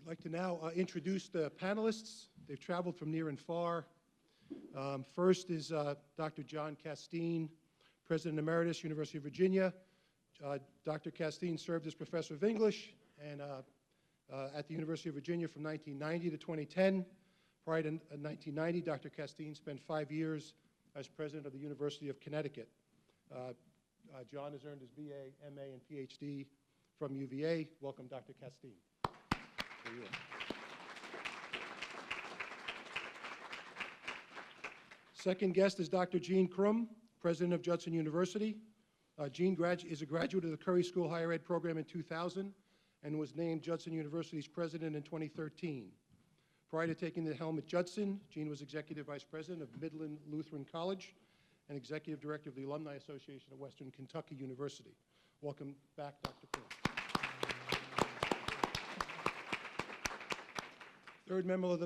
I'd like to now introduce the panelists. They've traveled from near and far. First is Dr. John Casteen, President Emeritus, University of Virginia. Dr. Casteen served as Professor of English and at the University of Virginia from 1990 to 2010. Prior to 1990, Dr. Casteen spent 5 years as President of the University of Connecticut. John has earned his BA, MA, and PhD from UVA. Welcome, Dr. Casteen. There you are. Second guest is Dr. Jean Crume, President of Judson University. Jean is a graduate of the Curry School Higher Ed program in 2000 and was named Judson University's president in 2013. Prior to taking the helm at Judson, Jean was Executive Vice President of Midland Lutheran College and Executive Director of the Alumni Association at Western Kentucky University. Welcome back, Dr. Crume. Third member of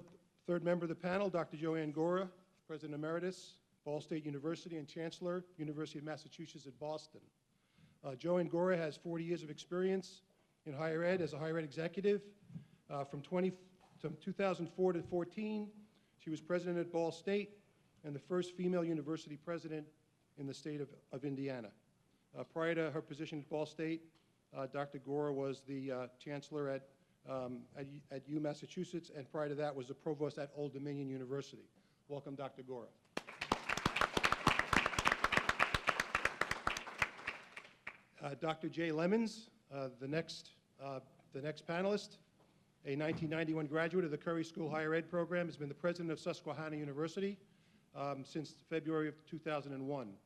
the panel, Dr. Ann Gora, President Emeritus, Ball State University and Chancellor, University of Massachusetts at Boston. Ann Gora has 40 years of experience in higher ed as a higher ed executive. From 2004 to 14, she was president at Ball State and the first female university president in the state of Indiana. Prior to her position at Ball State, Dr. Gora was the chancellor at U Massachusetts, and prior to that was the provost at Old Dominion University. Welcome, Dr. Gora. Dr. Jay Lemmons, the next panelist, a 1991 graduate of the Curry School Higher Ed program, has been the president of Susquehanna University since February of 2001.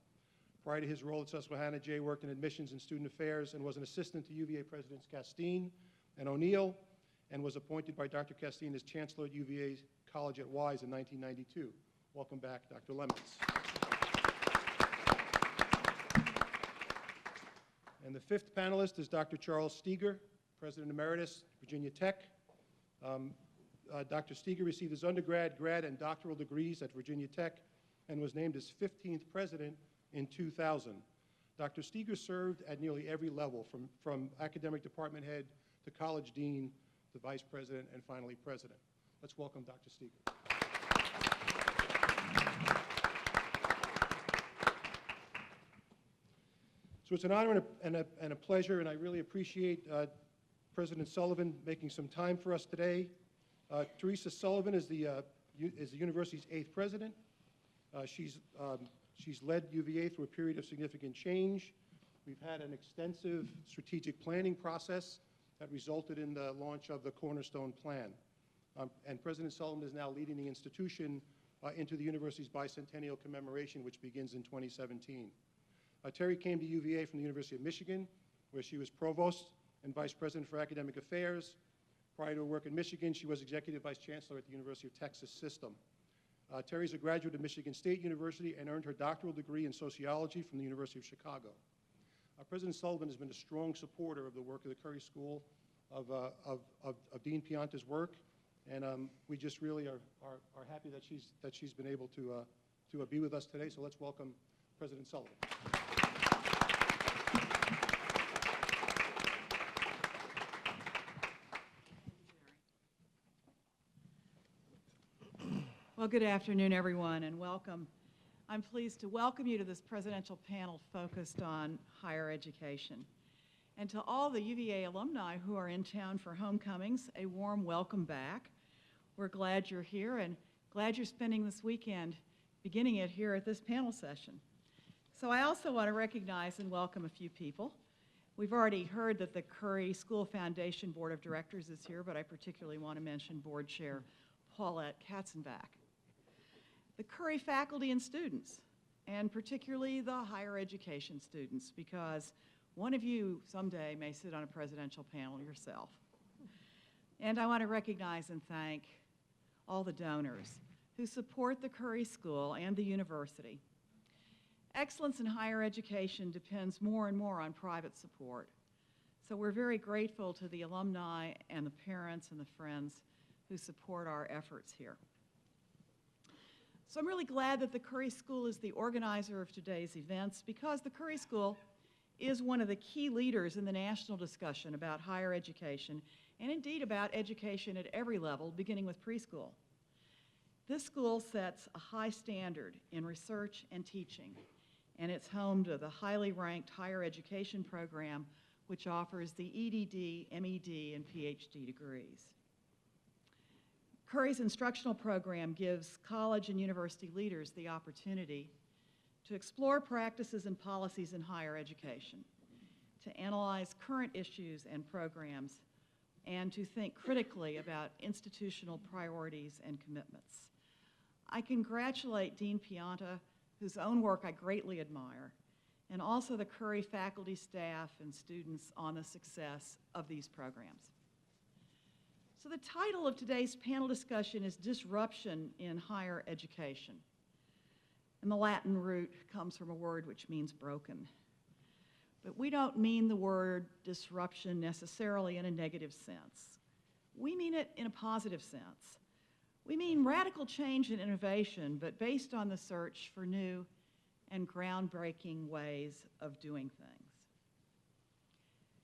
Prior to his role at Susquehanna, Jay worked in admissions and student affairs and was an assistant to UVA Presidents Casteen and O'Neill, and was appointed by Dr. Casteen as Chancellor at UVA College at Wise in 1992. Welcome back, Dr. Lemmons. And the fifth panelist is Dr. Charles Steger, President Emeritus, Virginia Tech. Dr. Steger received his undergrad, grad, and doctoral degrees at Virginia Tech and was named as 15th president in 2000. Dr. Steger served at nearly every level, from academic department head to college dean to vice president and finally president. Let's welcome Dr. Steger. So it's an honor and a pleasure, and I really appreciate President Sullivan making some time for us today. Teresa Sullivan is the university's 8th president. She's led UVA through a period of significant change. We've had an extensive strategic planning process that resulted in the launch of the Cornerstone Plan. And President Sullivan is now leading the institution into the university's bicentennial commemoration, which begins in 2017. Terry came to UVA from the University of Michigan, where she was provost and vice president for academic affairs. Prior to her work in Michigan, she was executive vice chancellor at the University of Texas System. Terry's a graduate of Michigan State University and earned her doctoral degree in sociology from the University of Chicago. President Sullivan has been a strong supporter of the work of the Curry School, of Dean Pianta's work, and we just really are happy that she's been able to be with us today. So let's welcome President Sullivan. Well, good afternoon, everyone, and welcome. I'm pleased to welcome you to this presidential panel focused on higher education. And to all the UVA alumni who are in town for homecomings, a warm welcome back. We're glad you're here and glad you're spending this weekend beginning it here at this panel session. So I also want to recognize and welcome a few people. We've already heard that the Curry School Foundation Board of Directors is here, but I particularly want to mention Board Chair Paulette Katzenbach. The Curry faculty and students, and particularly the higher education students, because one of you someday may sit on a presidential panel yourself. And I want to recognize and thank all the donors who support the Curry School and the university. Excellence in higher education depends more and more on private support. So we're very grateful to the alumni and the parents and the friends who support our efforts here. So I'm really glad that the Curry School is the organizer of today's events, because the Curry School is one of the key leaders in the national discussion about higher education and indeed about education at every level, beginning with preschool. This school sets a high standard in research and teaching, and it's home to the highly ranked higher education program, which offers the EDD, MED, and PhD degrees. Curry's instructional program gives college and university leaders the opportunity to explore practices and policies in higher education, to analyze current issues and programs, and to think critically about institutional priorities and commitments. I congratulate Dean Pianta, whose own work I greatly admire, and also the Curry faculty, staff, and students on the success of these programs. So the title of today's panel discussion is Disruption in Higher Education. And the Latin root comes from a word which means broken. But we don't mean the word disruption necessarily in a negative sense. We mean it in a positive sense. We mean radical change and innovation, but based on the search for new and groundbreaking ways of doing things.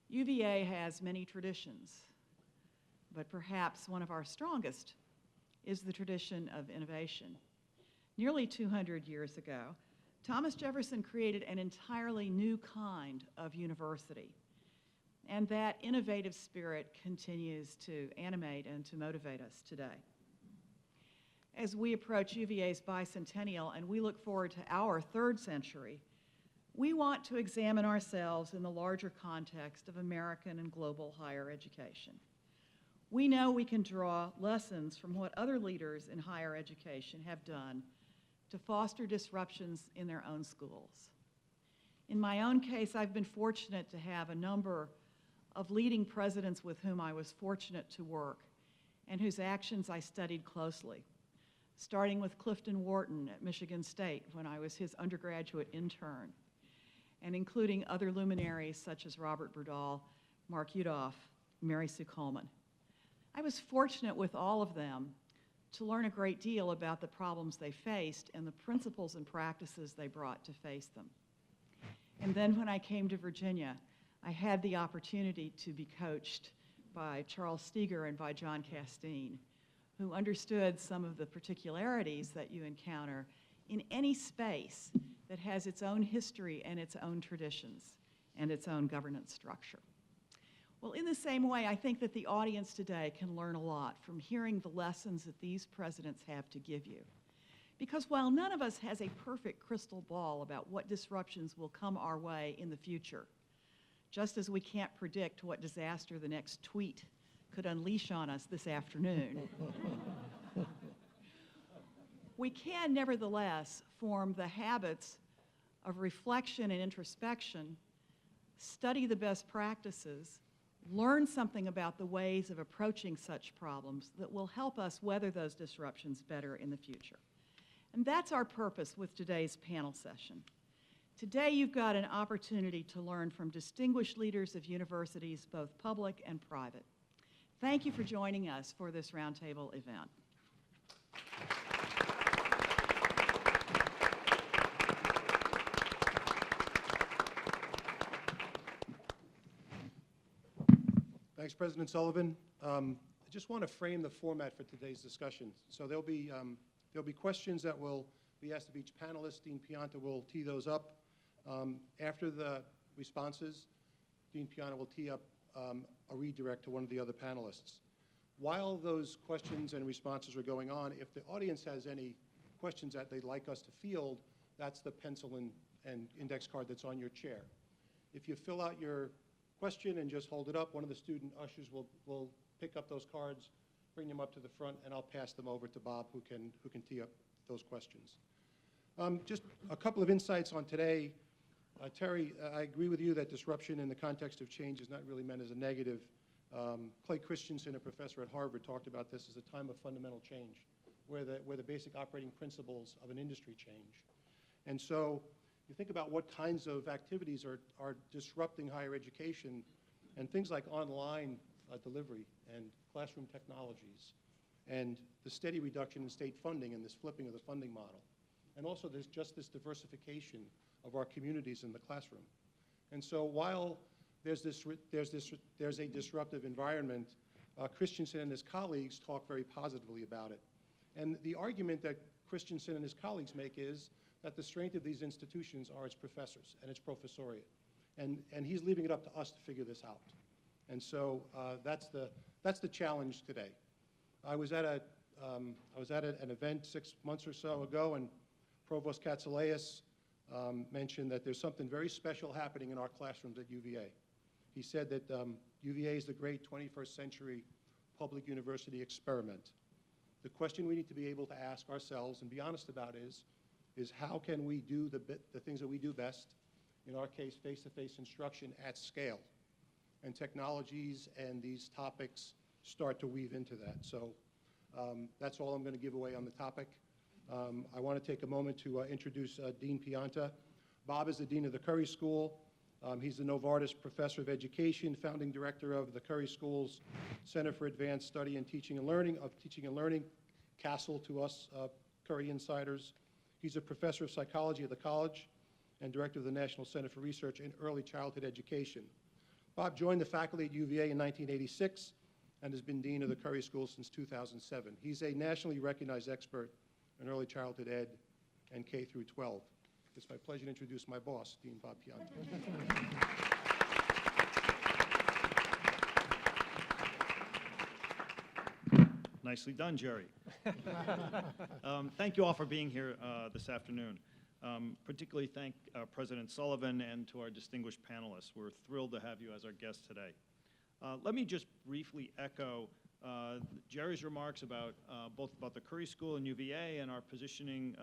UVA has many traditions, but perhaps one of our strongest is the tradition of innovation. Nearly 200 years ago, Thomas Jefferson created an entirely new kind of university, and that innovative spirit continues to animate and to motivate us today. As we approach UVA's bicentennial and we look forward to our third century, we want to examine ourselves in the larger context of American and global higher education. We know we can draw lessons from what other leaders in higher education have done to foster disruptions in their own schools. In my own case, I've been fortunate to have a number of leading presidents with whom I was fortunate to work and whose actions I studied closely, starting with Clifton Wharton at Michigan State when I was his undergraduate intern, and including other luminaries such as Robert Berdahl, Mark Udoff, Mary Sue Coleman. I was fortunate with all of them to learn a great deal about the problems they faced and the principles and practices they brought to face them. And then when I came to Virginia, I had the opportunity to be coached by Charles Steger and by John Casteen, who understood some of the particularities that you encounter in any space that has its own history and its own traditions and its own governance structure. Well, in the same way, I think that the audience today can learn a lot from hearing the lessons that these presidents have to give you. Because while none of us has a perfect crystal ball about what disruptions will come our way in the future, just as we can't predict what disaster the next tweet could unleash on us this afternoon, we can nevertheless form the habits of reflection and introspection, study the best practices, learn something about the ways of approaching such problems that will help us weather those disruptions better in the future. And that's our purpose with today's panel session. Today you've got an opportunity to learn from distinguished leaders of universities, both public and private. Thank you for joining us for this roundtable event. Thanks, President Sullivan. I just want to frame the format for today's discussion. So there'll be questions that will be asked of each panelist. Dean Pianta will tee those up. After the responses, Dean Pianta will tee up a redirect to one of the other panelists. While those questions and responses are going on, if the audience has any questions that they'd like us to field, that's the pencil and index card that's on your chair. If you fill out your question and just hold it up, one of the student ushers will pick up those cards, bring them up to the front, and I'll pass them over to Bob, who can tee up those questions. Just a couple of insights on today. Terry, I agree with you that disruption in the context of change is not really meant as a negative. Clay Christensen, a professor at Harvard, talked about this as a time of fundamental change, where the basic operating principles of an industry change. And so you think about what kinds of activities are disrupting higher education, and things like online delivery and classroom technologies, and the steady reduction in state funding and this flipping of the funding model. And also there's just this diversification of our communities in the classroom. And so while there's a disruptive environment, Christensen and his colleagues talk very positively about it. And the argument that Christensen and his colleagues make is that the strength of these institutions are its professors and its professoriate. And he's leaving it up to us to figure this out. And so that's the challenge today. I was at an event 6 months or so ago, and Provost Katsouleas mentioned that there's something very special happening in our classrooms at UVA. He said that UVA is the great 21st century public university experiment. The question we need to be able to ask ourselves and be honest about is how can we do the things that we do best, in our case, face-to-face instruction at scale? And technologies and these topics start to weave into that. So that's all I'm going to give away on the topic. I want to take a moment to introduce Dean Pianta. Bob is the Dean of the Curry School. He's the Novartis Professor of Education, founding director of the Curry School's Center for Advanced Study and Teaching and Learning, CASTLE to us Curry insiders. He's a professor of psychology at the college and director of the National Center for Research in Early Childhood Education. Bob joined the faculty at UVA in 1986 and has been Dean of the Curry School since 2007. He's a nationally recognized expert in early childhood ed and K through 12. It's my pleasure to introduce my boss, Dean Bob Pianta. Nicely done, Jerry. Thank you all for being here this afternoon. Particularly thank President Sullivan and to our distinguished panelists. We're thrilled to have you as our guest today. Let me just briefly echo Jerry's remarks about both about the Curry School and UVA and our positioning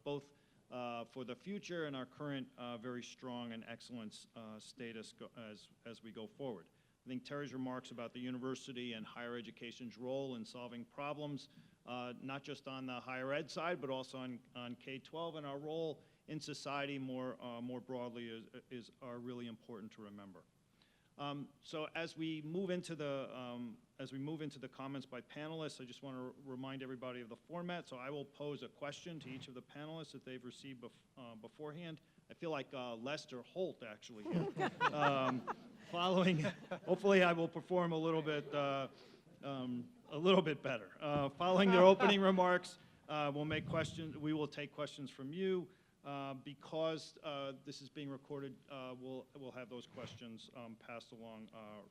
both for the future and our current very strong and excellent status as we go forward. I think Terry's remarks about the university and higher education's role in solving problems, not just on the higher ed side, but also on K-12, and our role in society more broadly are really important to remember. So as we move into the comments by panelists, I just want to remind everybody of the format. So I will pose a question to each of the panelists that they've received beforehand. I feel like Lester Holt actually here. Following, hopefully I will perform a little bit better. Following their opening remarks, we will take questions from you. Because this is being recorded, we'll have those questions passed along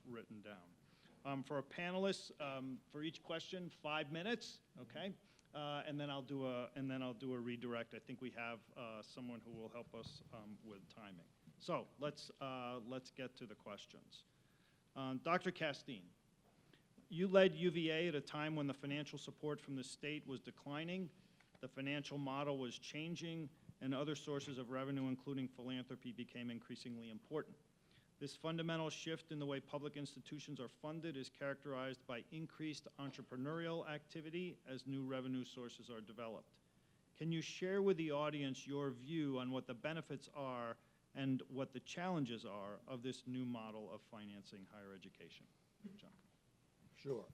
written down. For our panelists, for each question, 5 minutes, okay? And then I'll do a redirect. I think we have someone who will help us with timing. So let's get to the questions. Dr. Casteen, you led UVA at a time when the financial support from the state was declining, the financial model was changing, and other sources of revenue, including philanthropy, became increasingly important. This fundamental shift in the way public institutions are funded is characterized by increased entrepreneurial activity as new revenue sources are developed. Can you share with the audience your view on what the benefits are and what the challenges are of this new model of financing higher education? John. Sure.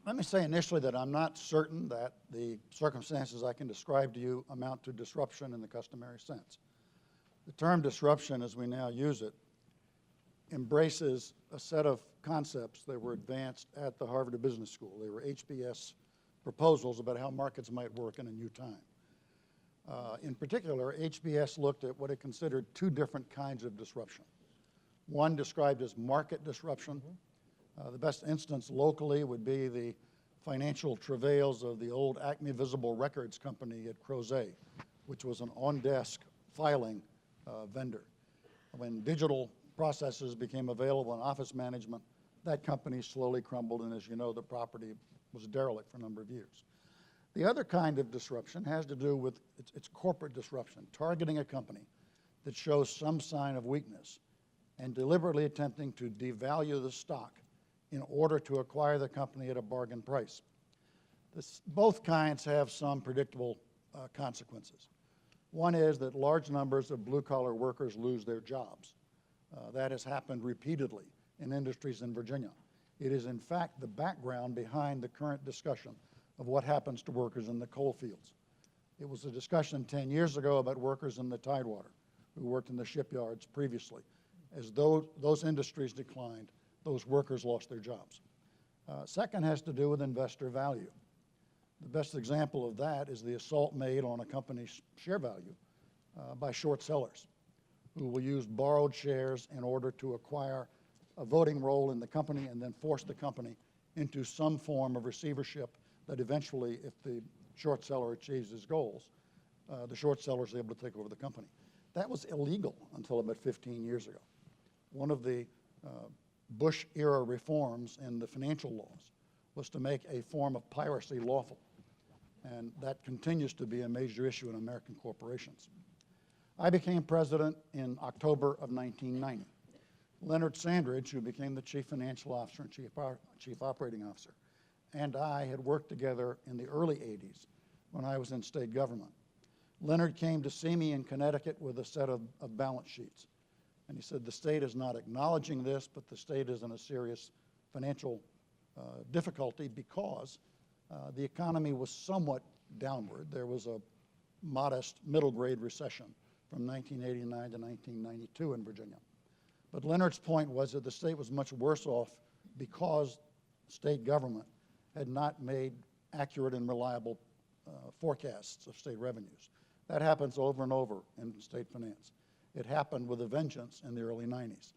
Let me say initially that I'm not certain that the circumstances I can describe to you amount to disruption in the customary sense. The term disruption, as we now use it, embraces a set of concepts that were advanced at the Harvard Business School. They were HBS proposals about how markets might work in a new time. In particular, HBS looked at what it considered two different kinds of disruption. One described as market disruption. The best instance locally would be the financial travails of the old Acme Visible Records company at Crozet, which was an on-desk filing vendor. When digital processes became available in office management, that company slowly crumbled, and as you know, the property was derelict for a number of years. The other kind of disruption has to do with its corporate disruption, targeting a company that shows some sign of weakness and deliberately attempting to devalue the stock in order to acquire the company at a bargain price. Both kinds have some predictable consequences. One is that large numbers of blue-collar workers lose their jobs. That has happened repeatedly in industries in Virginia. It is, in fact, the background behind the current discussion of what happens to workers in the coal fields. It was a discussion 10 years ago about workers in the Tidewater who worked in the shipyards previously. As those industries declined, those workers lost their jobs. Second has to do with investor value. The best example of that is the assault made on a company's share value by short sellers who will use borrowed shares in order to acquire a voting role in the company and then force the company into some form of receivership that eventually, if the short seller achieves his goals, the short seller is able to take over the company. That was illegal until about 15 years ago. One of the Bush-era reforms in the financial laws was to make a form of piracy lawful, and that continues to be a major issue in American corporations. I became president in October of 1990. Leonard Sandridge, who became the chief financial officer and chief operating officer, and I had worked together in the early 80s when I was in state government. Leonard came to see me in Connecticut with a set of balance sheets. And he said, the state is not acknowledging this, but the state is in a serious financial difficulty because the economy was somewhat downward. There was a modest middle grade recession from 1989 to 1992 in Virginia. But Leonard's point was that the state was much worse off because state government had not made accurate and reliable forecasts of state revenues. That happens over and over in state finance. It happened with a vengeance in the early 90s.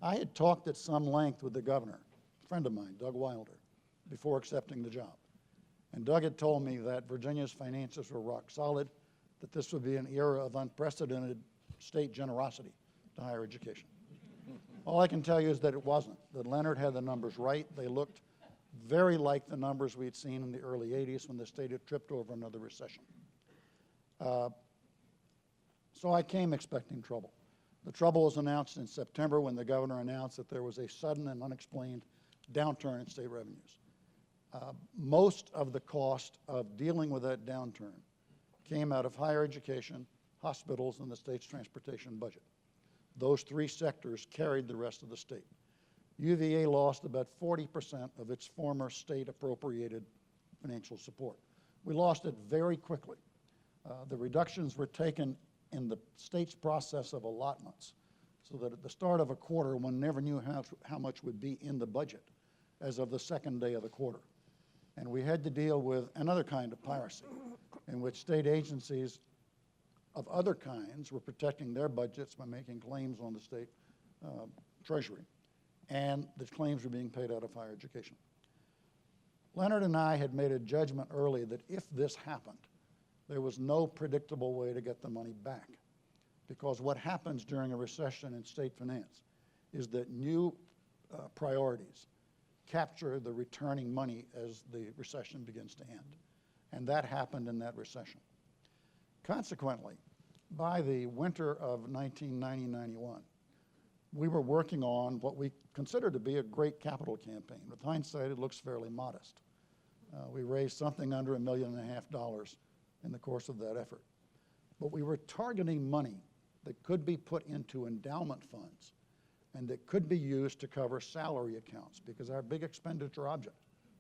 I had talked at some length with the governor, a friend of mine, Doug Wilder, before accepting the job. And Doug had told me that Virginia's finances were rock solid, that this would be an era of unprecedented state generosity to higher education. All I can tell you is that it wasn't, that Leonard had the numbers right. They looked very like the numbers we'd seen in the early 80s when the state had tripped over another recession. So I came expecting trouble. The trouble was announced in September when the governor announced that there was a sudden and unexplained downturn in state revenues. Most of the cost of dealing with that downturn came out of higher education, hospitals, and the state's transportation budget. Those three sectors carried the rest of the state. UVA lost about 40% of its former state appropriated financial support. We lost it very quickly. The reductions were taken in the state's process of allotments, so that at the start of a quarter, one never knew how much would be in the budget as of the second day of the quarter. And we had to deal with another kind of piracy, in which state agencies of other kinds were protecting their budgets by making claims on the state treasury, and the claims were being paid out of higher education. Leonard and I had made a judgment early that if this happened, there was no predictable way to get the money back. Because what happens during a recession in state finance is that new priorities capture the returning money as the recession begins to end. And that happened in that recession. Consequently, by the winter of 1990-91, we were working on what we considered to be a great capital campaign. With hindsight, it looks fairly modest. We raised something under $1.5 million in the course of that effort. But we were targeting money that could be put into endowment funds and that could be used to cover salary accounts, because our big expenditure object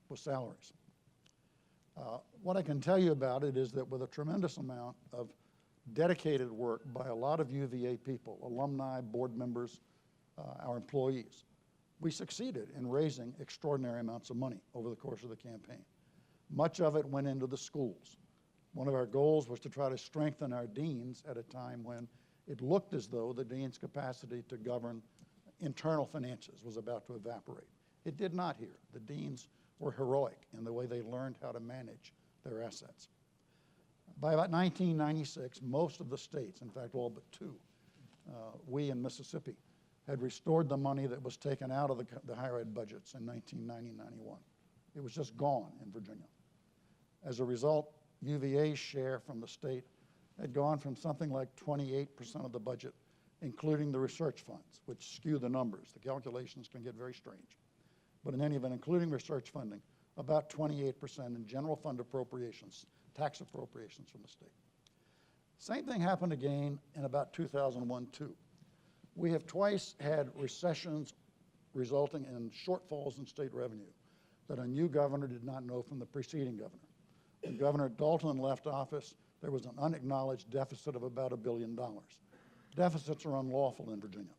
was salaries. What I can tell you about it is that with a tremendous amount of dedicated work by a lot of UVA people, alumni, board members, our employees, we succeeded in raising extraordinary amounts of money over the course of the campaign. Much of it went into the schools. One of our goals was to try to strengthen our deans at a time when it looked as though the dean's capacity to govern internal finances was about to evaporate. It did not here. The deans were heroic in the way they learned how to manage their assets. By about 1996, most of the states, in fact all but two, we in Mississippi, had restored the money that was taken out of the higher ed budgets in 1990-91. It was just gone in Virginia. As a result, UVA's share from the state had gone from something like 28% of the budget, including the research funds, which skew the numbers. The calculations can get very strange. But in any event, including research funding, about 28% in general fund appropriations, tax appropriations from the state. Same thing happened again in about 2001-2. We have twice had recessions resulting in shortfalls in state revenue that a new governor did not know from the preceding governor. When Governor Dalton left office, there was an unacknowledged deficit of about $1 billion. Deficits are unlawful in Virginia.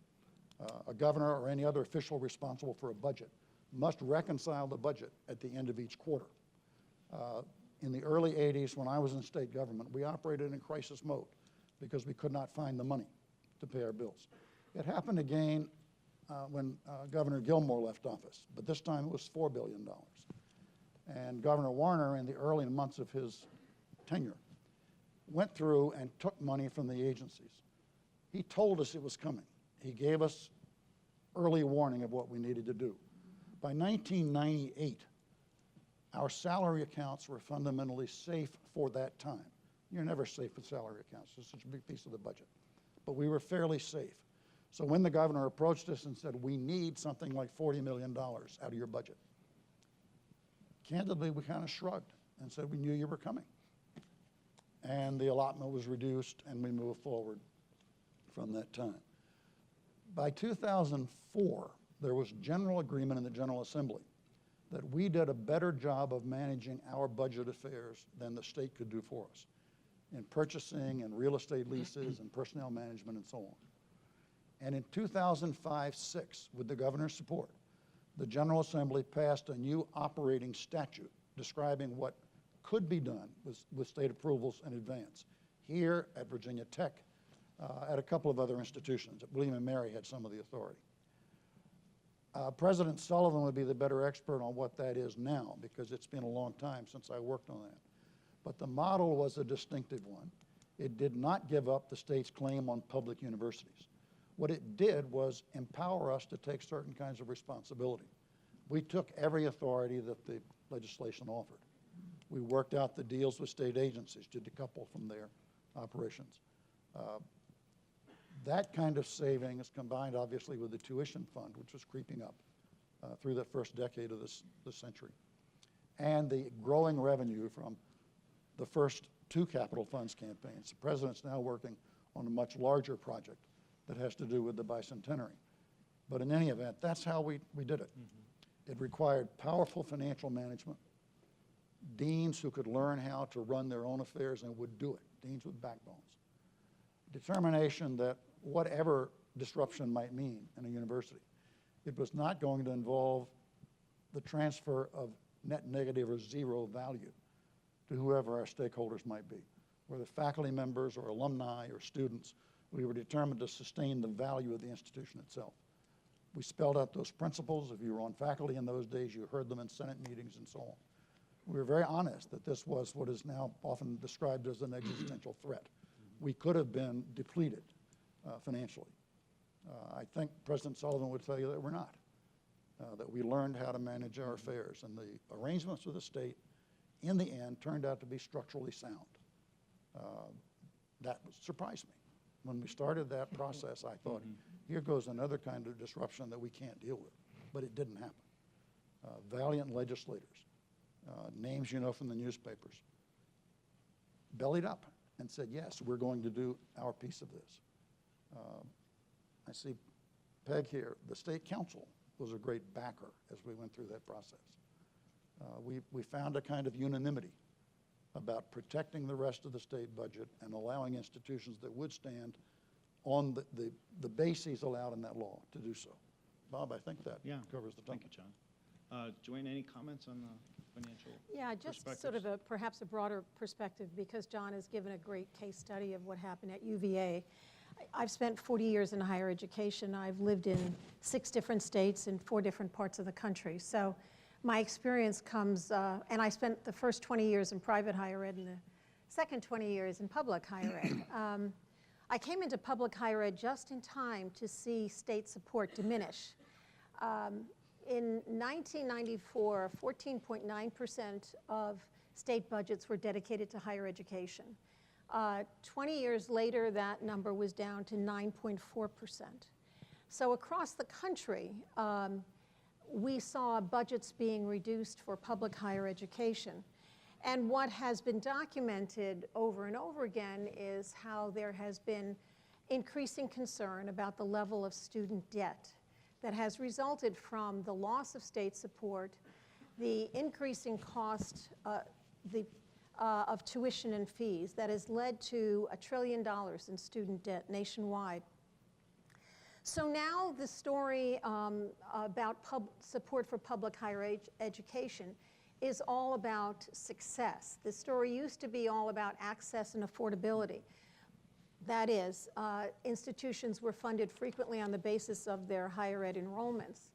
A governor or any other official responsible for a budget must reconcile the budget at the end of each quarter. In the early 80s, when I was in state government, we operated in crisis mode because we could not find the money to pay our bills. It happened again when Governor Gilmore left office, but this time it was $4 billion. And Governor Warner, in the early months of his tenure, went through and took money from the agencies. He told us it was coming. He gave us early warning of what we needed to do. By 1998, our salary accounts were fundamentally safe for that time. You're never safe with salary accounts. It's such a big piece of the budget. But we were fairly safe. So when the governor approached us and said, we need something like $40 million out of your budget, candidly, we kind of shrugged and said, we knew you were coming. And the allotment was reduced, and we moved forward from that time. By 2004, there was general agreement in the General Assembly that we did a better job of managing our budget affairs than the state could do for us in purchasing and real estate leases and personnel management and so on. And in 2005-06, with the governor's support, the General Assembly passed a new operating statute describing what could be done with state approvals in advance. Here at Virginia Tech, at a couple of other institutions. At William & Mary had some of the authority. President Sullivan would be the better expert on what that is now, because it's been a long time since I worked on that. But the model was a distinctive one. It did not give up the state's claim on public universities. What it did was empower us to take certain kinds of responsibility. We took every authority that the legislation offered. We worked out the deals with state agencies to decouple from their operations. That kind of saving is combined, obviously, with the tuition fund, which was creeping up through the first decade of this century, and the growing revenue from the first two capital funds campaigns. The president's now working on a much larger project that has to do with the bicentenary. But in any event, that's how we did it. Mm-hmm. It required powerful financial management, deans who could learn how to run their own affairs and would do it, deans with backbones. Determination that whatever disruption might mean in a university, it was not going to involve the transfer of net negative or zero value to whoever our stakeholders might be, whether faculty members or alumni or students. We were determined to sustain the value of the institution itself. We spelled out those principles. If you were on faculty in those days, you heard them in Senate meetings and so on. We were very honest that this was what is now often described as an existential threat. We could have been depleted financially. I think President Sullivan would tell you that we're not, that we learned how to manage our affairs, and the arrangements with the state, in the end, turned out to be structurally sound. That surprised me. When we started that process, I thought, here goes another kind of disruption that we can't deal with, but it didn't happen. Valiant legislators, names you know from the newspapers, bellied up and said, yes, we're going to do our piece of this. I see Peg here. The state council was a great backer as we went through that process. We found a kind of unanimity about protecting the rest of the state budget and allowing institutions that would stand on the bases allowed in that law to do so. Bob, I think that covers the topic. Thank you, John. Joanne, any comments on the financial just sort of perhaps a broader perspective, because John has given a great case study of what happened at UVA. I've spent 40 years in higher education. I've lived in 6 different states in 4 different parts of the country. So my experience comes, and I spent the first 20 years in private higher ed and the second 20 years in public higher ed. I came into public higher ed just in time to see state support diminish. In 1994, 14.9% of state budgets were dedicated to higher education. 20 years later, that number was down to 9.4%. So across the country, we saw budgets being reduced for public higher education. And what has been documented over and over again is how there has been increasing concern about the level of student debt that has resulted from the loss of state support, the increasing cost of tuition and fees that has led to $1 trillion in student debt nationwide. So now the story about support for public higher education is all about success. The story used to be all about access and affordability. That is, institutions were funded frequently on the basis of their higher ed enrollments.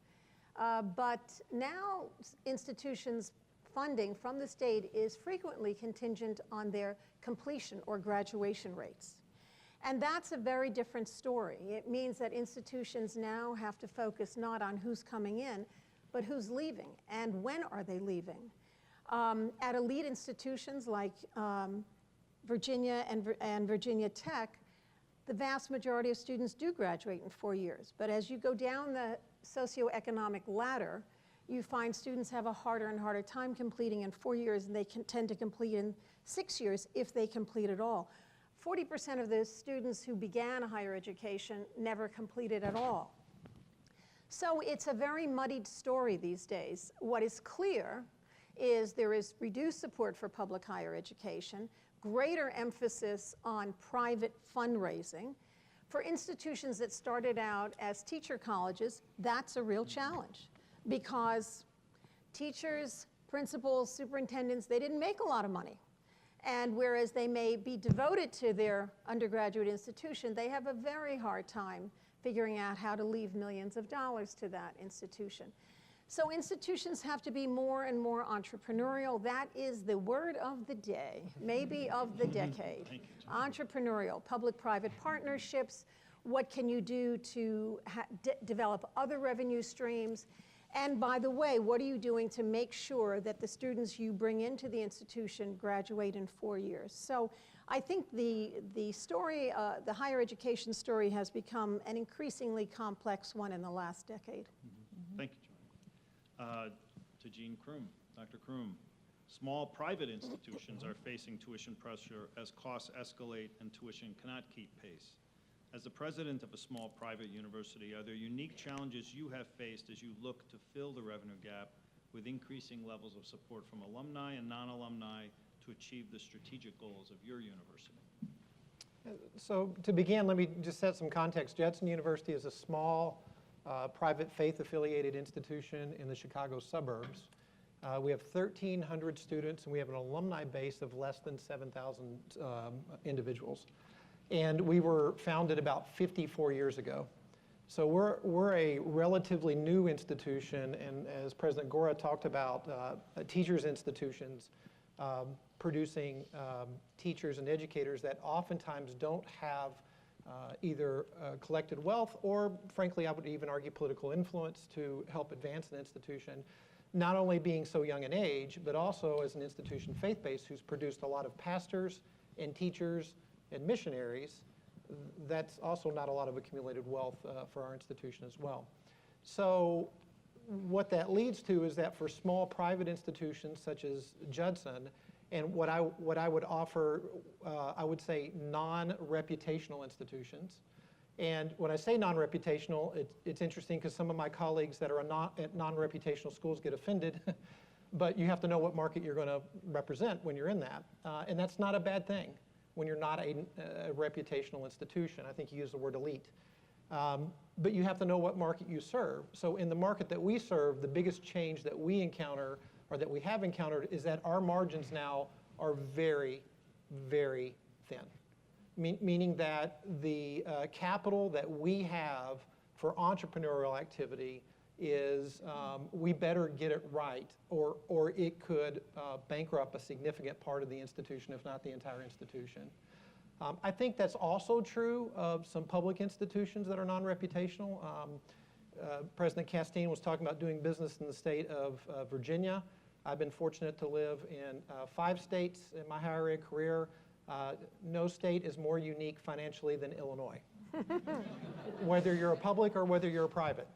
But now institutions' funding from the state is frequently contingent on their completion or graduation rates. And that's a very different story. It means that institutions now have to focus not on who's coming in, but who's leaving and when are they leaving. At elite institutions like Virginia and Virginia Tech, the vast majority of students do graduate in 4 years. But as you go down the socioeconomic ladder, you find students have a harder and harder time completing in 4 years, and they tend to complete in 6 years if they complete at all. 40% of the students who began higher education never completed at all. So it's a very muddied story these days. What is clear is there is reduced support for public higher education, greater emphasis on private fundraising. For institutions that started out as teacher colleges, that's a real challenge because teachers, principals, superintendents, they didn't make a lot of money. And whereas they may be devoted to their undergraduate institution, they have a very hard time figuring out how to leave millions of dollars to that institution. So institutions have to be more and more entrepreneurial. That is the word of the day, maybe of the decade. Entrepreneurial, public-private partnerships. What can you do to develop other revenue streams? And by the way, what are you doing to make sure that the students you bring into the institution graduate in 4 years? So I think the story, the higher education story has become an increasingly complex one in the last decade. Thank you, Joanne. To Jean Crume, Dr. Crume. Small private institutions are facing tuition pressure as costs escalate and tuition cannot keep pace. As the president of a small private university, are there unique challenges you have faced as you look to fill the revenue gap with increasing levels of support from alumni and non-alumni to achieve the strategic goals of your university? So to begin, let me just set some context. Judson University is a small private faith-affiliated institution in the Chicago suburbs. We have 1,300 students, and we have an alumni base of less than 7,000 individuals. And we were founded about 54 years ago. So we're a relatively new institution, and as President Gora talked about, teachers' institutions producing teachers and educators that oftentimes don't have either collected wealth or, frankly, I would even argue political influence to help advance an institution, not only being so young in age, but also as an institution faith-based who's produced a lot of pastors and teachers and missionaries. That's also not a lot of accumulated wealth for our institution as well. So what that leads to is that for small private institutions such as Judson, and what I would offer, I would say non-reputational institutions. And when I say non-reputational, it's interesting because some of my colleagues that are at non-reputational schools get offended, but you have to know what market you're going to represent when you're in that. And that's not a bad thing when you're not a reputational institution. I think you use the word elite. But you have to know what market you serve. So in the market that we serve, the biggest change that we encounter, or that we have encountered, is that our margins now are very, very thin. Meaning that the capital that we have for entrepreneurial activity is we better get it right, or it could bankrupt a significant part of the institution, if not the entire institution. I think that's also true of some public institutions that are non-reputational. President Casteen was talking about doing business in the state of Virginia. I've been fortunate to live in 5 states in my higher ed career. No state is more unique financially than Illinois, whether you're a public or whether you're a private.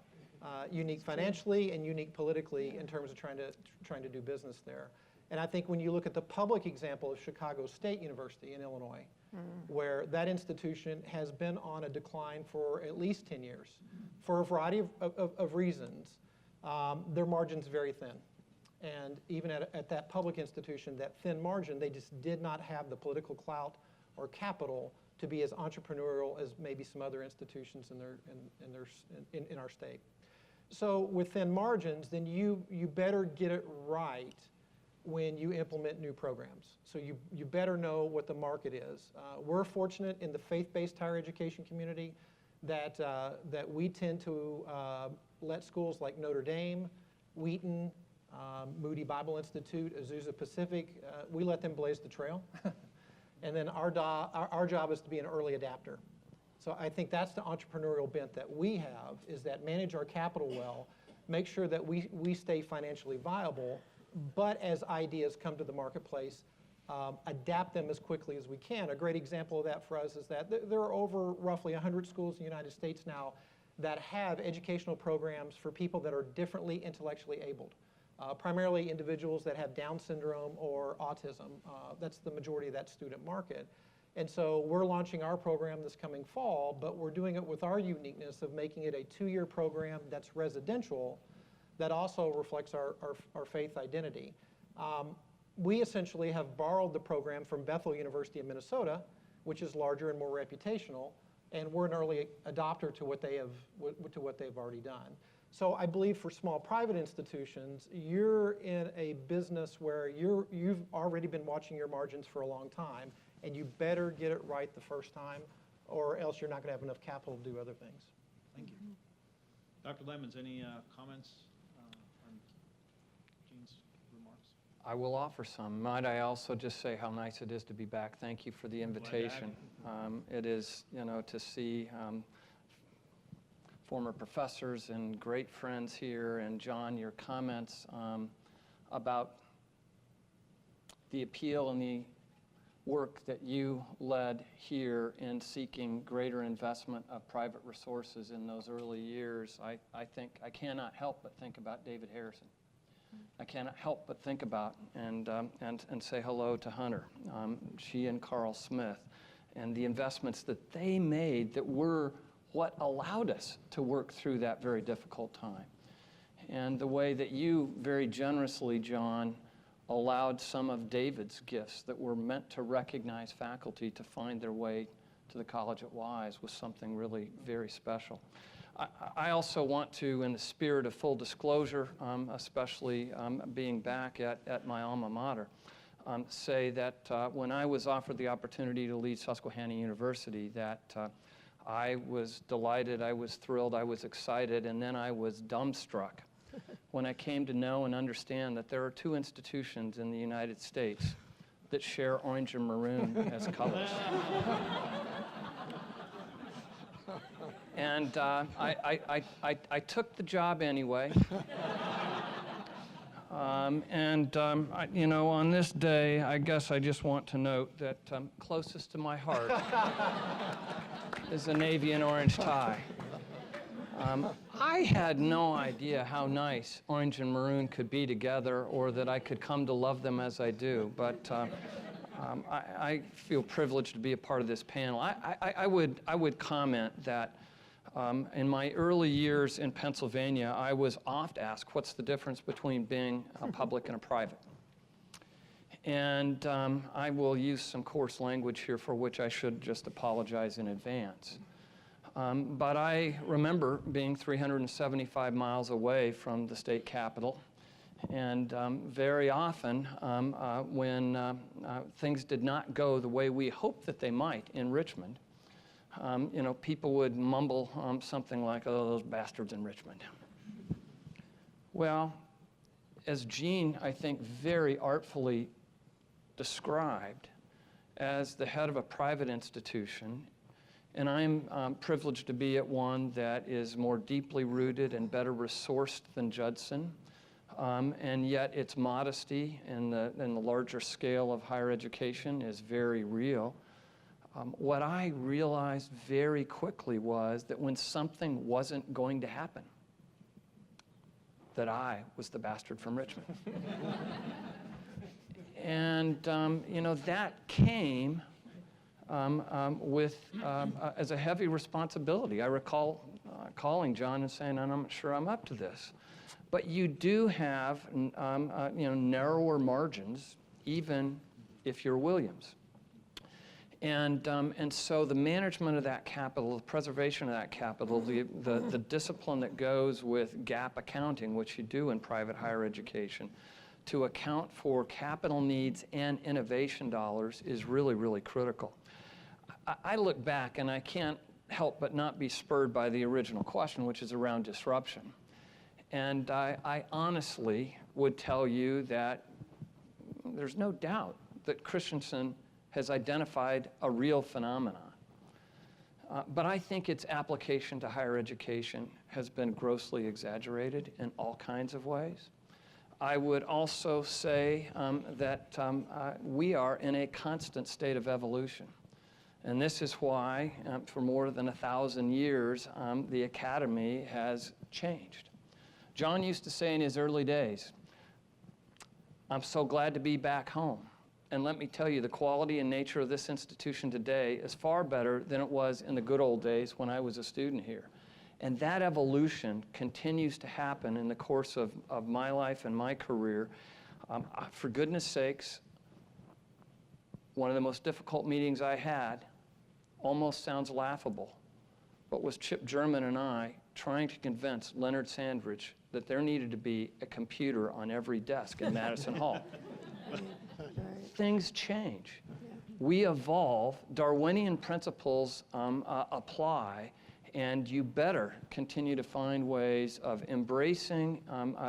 Unique financially and unique politically in terms of trying to do business there. And I think when you look at the public example of Chicago State University in Illinois, where that institution has been on a decline for at least 10 years, for a variety of reasons, their margin's very thin. And even at that public institution, that thin margin, they just did not have the political clout or capital to be as entrepreneurial as maybe some other institutions in our state. So within margins, then you better get it right when you implement new programs. So you better know what the market is. We're fortunate in the faith-based higher education community that we tend to let schools like Notre Dame, Wheaton, Moody Bible Institute, Azusa Pacific, we let them blaze the trail. And then our job is to be an early adapter. So I think that's the entrepreneurial bent that we have, is that manage our capital well, make sure that we stay financially viable, but as ideas come to the marketplace, adapt them as quickly as we can. A great example of that for us is that there are over roughly 100 schools in the United States now that have educational programs for people that are differently intellectually abled. Primarily individuals that have Down syndrome or autism. That's the majority of that student market. And so we're launching our program this coming fall, but we're doing it with our uniqueness of making it a 2-year program that's residential, that also reflects our faith identity. We essentially have borrowed the program from Bethel University of Minnesota, which is larger and more reputational, and we're an early adopter to what they've already done. So I believe for small private institutions, you're in a business where you've already been watching your margins for a long time, and you better get it right the first time, or else you're not going to have enough capital to do other things. Thank you. Dr. Lemmons, any comments on Gene's remarks? I will offer some. Might I also just say how nice it is to be back. Thank you for the invitation. It is, to see former professors and great friends here, and John, your comments about the appeal and the work that you led here in seeking greater investment of private resources in those early years. I think I cannot help but think about David Harrison. I cannot help but think about and say hello to Hunter, she and Carl Smith, and the investments that they made that were what allowed us to work through that very difficult time. And the way that you very generously, John, allowed some of David's gifts that were meant to recognize faculty to find their way to the college at Wise was something really very special. I also want to, in the spirit of full disclosure, especially being back at my alma mater, say that when I was offered the opportunity to lead Susquehanna University, that I was delighted, I was thrilled, I was excited, and then I was dumbstruck when I came to know and understand that there are 2 institutions in the United States that share orange and maroon as colors. And I took the job anyway. On this day, I guess I just want to note that closest to my heart is a navy and orange tie. I had no idea how nice orange and maroon could be together, or that I could come to love them as I do, but I feel privileged to be a part of this panel. I would comment that in my early years in Pennsylvania, I was oft asked, what's the difference between being a public and a private? And I will use some coarse language here for which I should just apologize in advance. But I remember being 375 miles away from the state capitol, and very often when things did not go the way we hoped that they might in Richmond, people would mumble something like, oh, those bastards in Richmond. Well, as Gene, I think, very artfully described, as the head of a private institution, and I'm privileged to be at one that is more deeply rooted and better resourced than Judson, and yet its modesty in the larger scale of higher education is very real. What I realized very quickly was that when something wasn't going to happen, that I was the bastard from Richmond. And, that came as a heavy responsibility. I recall calling John and saying, I'm not sure I'm up to this. But you do have, narrower margins, even if you're Williams. And so the management of that capital, the preservation of that capital, the discipline that goes with GAAP accounting, which you do in private higher education, to account for capital needs and innovation dollars is really, really critical. I look back and I can't help but not be spurred by the original question, which is around disruption. And I honestly would tell you that there's no doubt that Christensen has identified a real phenomenon. But I think its application to higher education has been grossly exaggerated in all kinds of ways. I would also say that we are in a constant state of evolution. And this is why, for more than 1,000 years, the academy has changed. John used to say in his early days, "I'm so glad to be back home." And let me tell you, the quality and nature of this institution today is far better than it was in the good old days when I was a student here. And that evolution continues to happen in the course of my life and my career. For goodness sakes, one of the most difficult meetings I had almost sounds laughable, but was Chip German and I trying to convince Leonard Sandridge that there needed to be a computer on every desk in Madison Hall. Things change. We evolve, Darwinian principles apply, and you better continue to find ways of embracing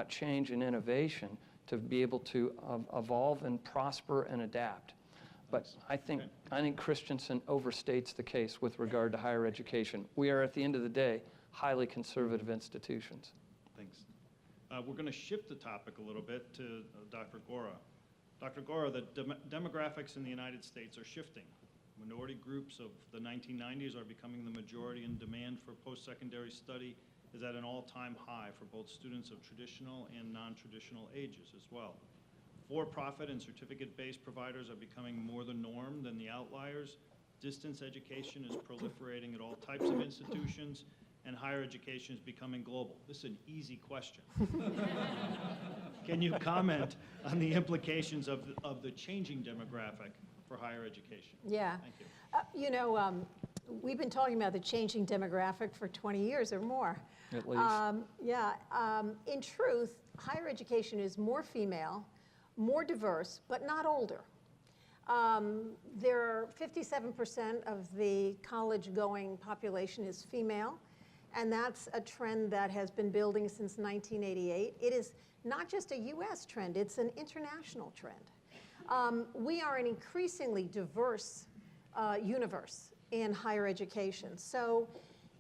change and innovation to be able to evolve and prosper and adapt. But I think Christensen overstates the case with regard to higher education. We are, at the end of the day, highly conservative institutions. Thanks. We're going to shift the topic a little bit to Dr. Gora. Dr. Gora, the demographics in the United States are shifting. Minority groups of the 1990s are becoming the majority, and demand for post-secondary study is at an all-time high for both students of traditional and non-traditional ages as well. For-profit and certificate-based providers are becoming more the norm than the outliers. Distance education is proliferating at all types of institutions, and higher education is becoming global. This is an easy question. Can you comment on the implications of the changing demographic for higher education? Yeah. Thank you. We've been talking about the changing demographic for 20 years or more. At least. In truth, higher education is more female, more diverse, but not older. There are 57% of the college-going population is female, and that's a trend that has been building since 1988. It is not just a US trend, it's an international trend. We are an increasingly diverse universe in higher education. So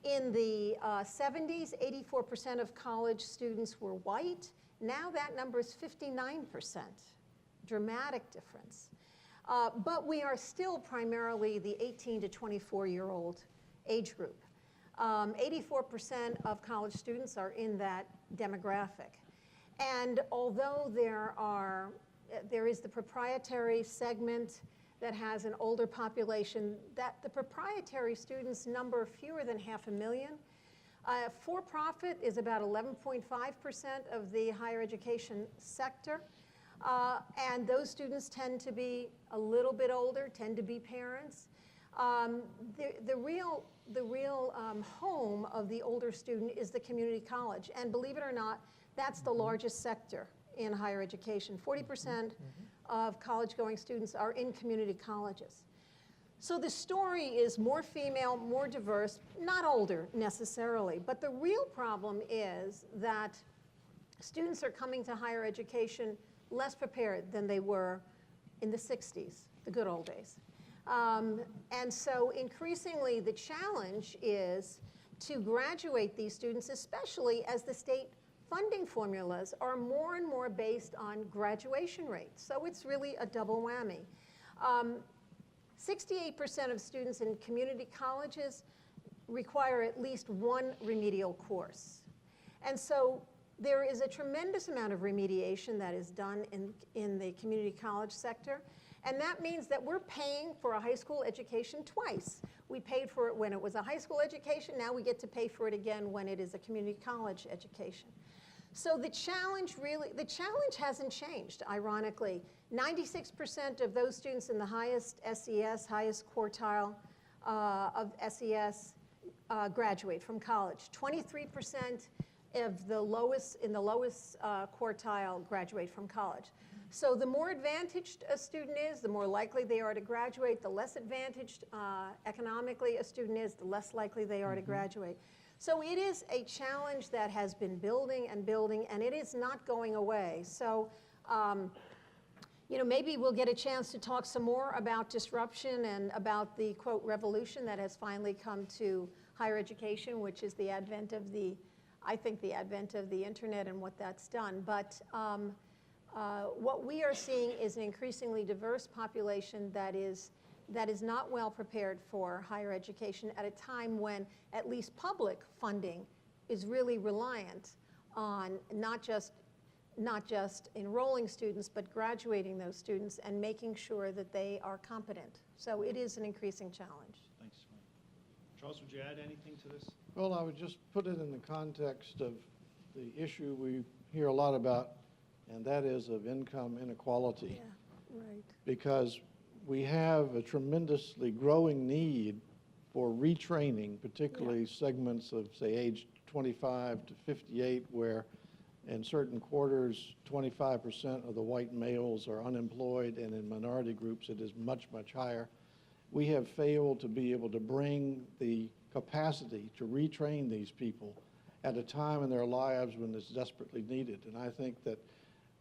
in the 70s, 84% of college students were white. Now that number is 59%. Dramatic difference. But we are still primarily the 18 to 24-year-old age group. 84% of college students are in that demographic. And although there is the proprietary segment that has an older population, that the proprietary students number fewer than 500,000. For-profit is about 11.5% of the higher education sector. And those students tend to be a little bit older, tend to be parents. The real home of the older student is the community college. And believe it or not, that's the largest sector in higher education. 40% of college-going students are in community colleges. So the story is more female, more diverse, not older necessarily. But the real problem is that students are coming to higher education less prepared than they were in the 60s, the good old days. And so increasingly the challenge is to graduate these students, especially as the state funding formulas are more and more based on graduation rates. So it's really a double whammy. 68% of students in community colleges require at least one remedial course. And so there is a tremendous amount of remediation that is done in the community college sector. And that means that we're paying for a high school education twice. We paid for it when it was a high school education. Now we get to pay for it again when it is a community college education. So the challenge hasn't changed, ironically. 96% of those students in the highest SES, highest quartile of SES, graduate from college. 23% of the lowest quartile graduate from college. So the more advantaged a student is, the more likely they are to graduate. The less advantaged economically a student is, the less likely they are to graduate. So it is a challenge that has been building and building, and it is not going away. So, maybe we'll get a chance to talk some more about disruption and about the, quote, revolution that has finally come to higher education, which is the advent of the advent of the internet and what that's done. But what we are seeing is an increasingly diverse population that is not well prepared for higher education at a time when at least public funding is really reliant on not just enrolling students, but graduating those students and making sure that they are competent. So it is an increasing challenge. Thanks. Charles, would you add anything to this? Well, I would just put it in the context of the issue we hear a lot about, and that is of income inequality. Yeah, right. Because we have a tremendously growing need for retraining, particularly segments of, say, age 25 to 58, where in certain quarters, 25% of the white males are unemployed, and in minority groups, it is much, much higher. We have failed to be able to bring the capacity to retrain these people at a time in their lives when it's desperately needed. And I think that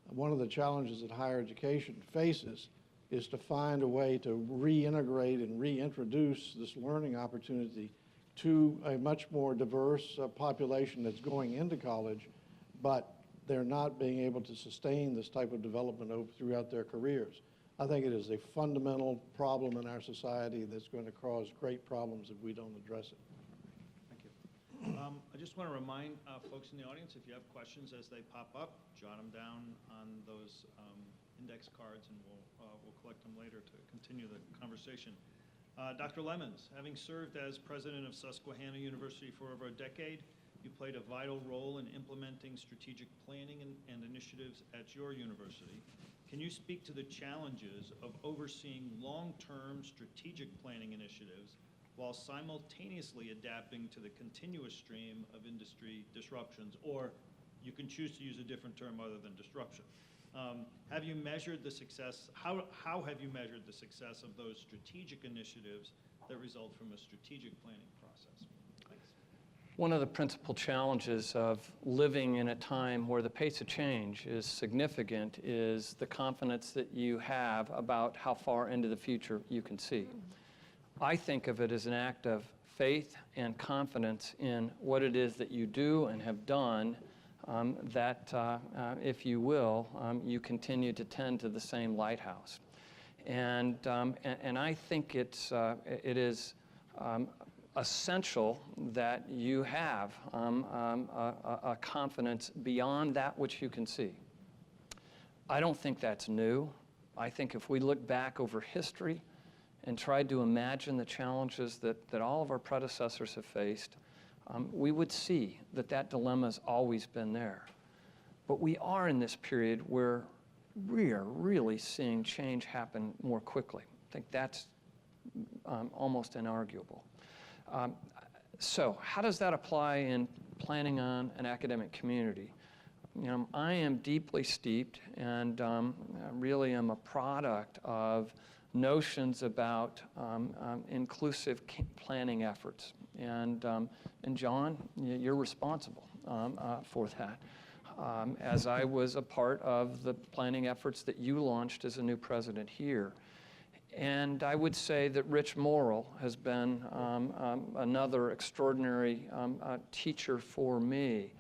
one of the challenges that higher education faces is to find a way to reintegrate and reintroduce this learning opportunity to a much more diverse population that's going into college, but they're not being able to sustain this type of development throughout their careers. I think it is a fundamental problem in our society that's going to cause great problems if we don't address it. Thank you. I just want to remind folks in the audience, if you have questions as they pop up, jot them down on those index cards, and we'll collect them later to continue the conversation. Dr. Lemmons, having served as president of Susquehanna University for over a decade, you played a vital role in implementing strategic planning and initiatives at your university. Can you speak to the challenges of overseeing long-term strategic planning initiatives while simultaneously adapting to the continuous stream of industry disruptions? Or you can choose to use a different term other than disruption. Have you measured the success? How have you measured the success of those strategic initiatives that result from a strategic planning process? Thanks. One of the principal challenges of living in a time where the pace of change is significant is the confidence that you have about how far into the future you can see. I think of it as an act of faith and confidence in what it is that you do and have done, that, if you will, you continue to tend to the same lighthouse. And I think it is essential that you have a confidence beyond that which you can see. I don't think that's new. I think if we look back over history and tried to imagine the challenges that all of our predecessors have faced, we would see that dilemma's always been there. But we are in this period where we are really seeing change happen more quickly. I think that's almost inarguable. So how does that apply in planning on an academic community? I am deeply steeped and really am a product of notions about inclusive planning efforts. And John, you're responsible for that, as I was a part of the planning efforts that you launched as a new president here. And I would say that Rich Morrill has been another extraordinary teacher for me.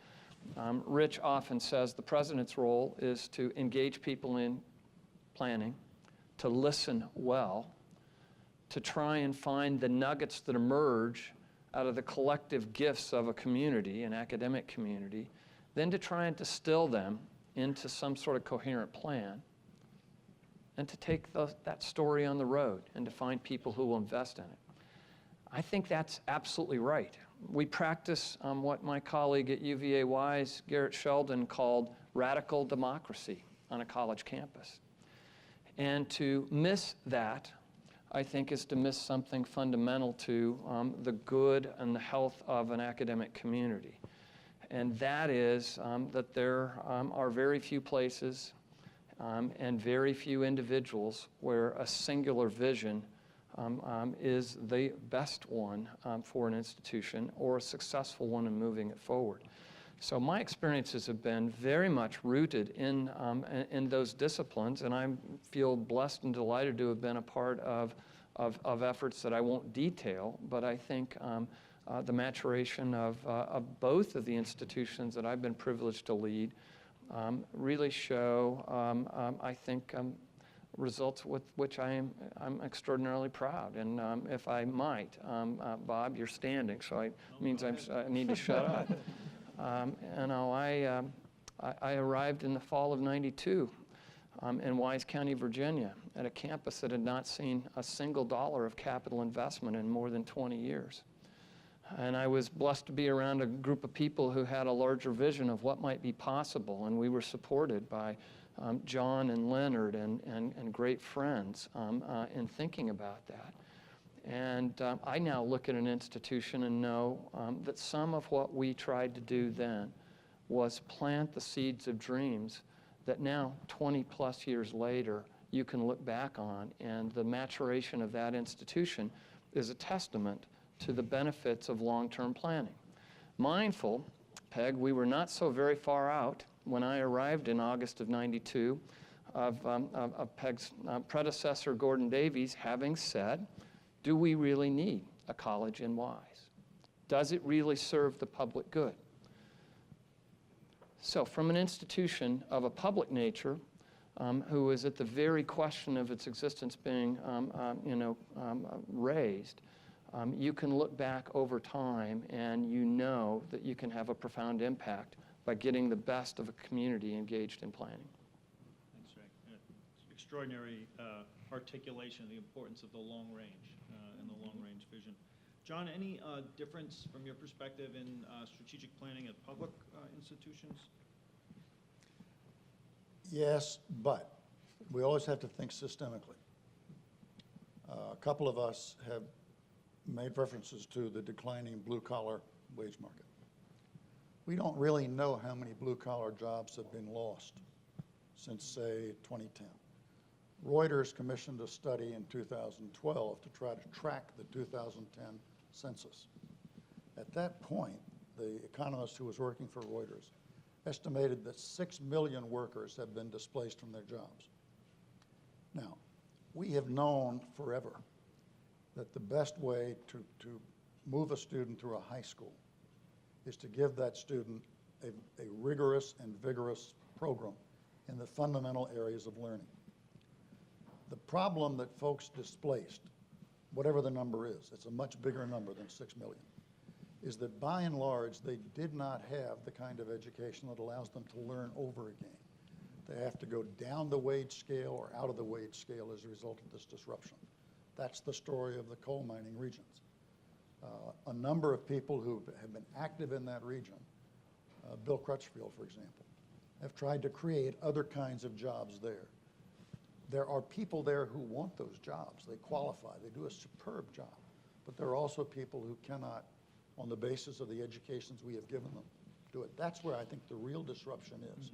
Rich often says the president's role is to engage people in planning, to listen well, to try and find the nuggets that emerge out of the collective gifts of a community, an academic community, then to try and distill them into some sort of coherent plan, and to take that story on the road and to find people who will invest in it. I think that's absolutely right. we practice what my colleague at UVA-Wise, Garrett Sheldon, called radical democracy on a college campus. And to miss that, I think, is to miss something fundamental to the good and the health of an academic community. And that is that there are very few places and very few individuals where a singular vision is the best one for an institution, or a successful one in moving it forward. So my experiences have been very much rooted in those disciplines, and I feel blessed and delighted to have been a part of efforts that I won't detail, but I think the maturation of both of the institutions that I've been privileged to lead really show, I think, results with which I'm extraordinarily proud. And if I might, Bob, you're standing, so it means I need to shut up. I arrived in the fall of '92 in Wise County, Virginia, at a campus that had not seen a single dollar of capital investment in more than 20 years. And I was blessed to be around a group of people who had a larger vision of what might be possible, and we were supported by John and Leonard and great friends in thinking about that. And I now look at an institution and know that some of what we tried to do then was plant the seeds of dreams that now, 20+ years later, you can look back on. And the maturation of that institution is a testament to the benefits of long-term planning. Mindful, Peg, we were not so very far out when I arrived in August of '92 of Peg's predecessor, Gordon Davies, having said, do we really need a college in Wise? Does it really serve the public good? So from an institution of a public nature, who is at the very question of its existence being raised, you can look back over time and you know that you can have a profound impact by getting the best of a community engaged in planning. Thanks, Ray. Extraordinary articulation of the importance of the long range and the long range vision. John, any difference from your perspective in strategic planning at public institutions? Yes, but we always have to think systemically. A couple of us have made references to the declining blue-collar wage market. We don't really know how many blue-collar jobs have been lost since, say, 2010. Reuters commissioned a study in 2012 to try to track the 2010 census. At that point, the economist who was working for Reuters estimated that 6 million workers have been displaced from their jobs. Now, we have known forever that the best way to move a student through a high school is to give that student a rigorous and vigorous program in the fundamental areas of learning. The problem that folks displaced, whatever the number is, it's a much bigger number than 6 million, is that by and large, they did not have the kind of education that allows them to learn over again. They have to go down the wage scale or out of the wage scale as a result of this disruption. That's the story of the coal mining regions. A number of people who have been active in that region, Bill Crutchfield, for example, have tried to create other kinds of jobs there. There are people there who want those jobs. They qualify. They do a superb job. But there are also people who cannot, on the basis of the educations we have given them, do it. That's where I think the real disruption is.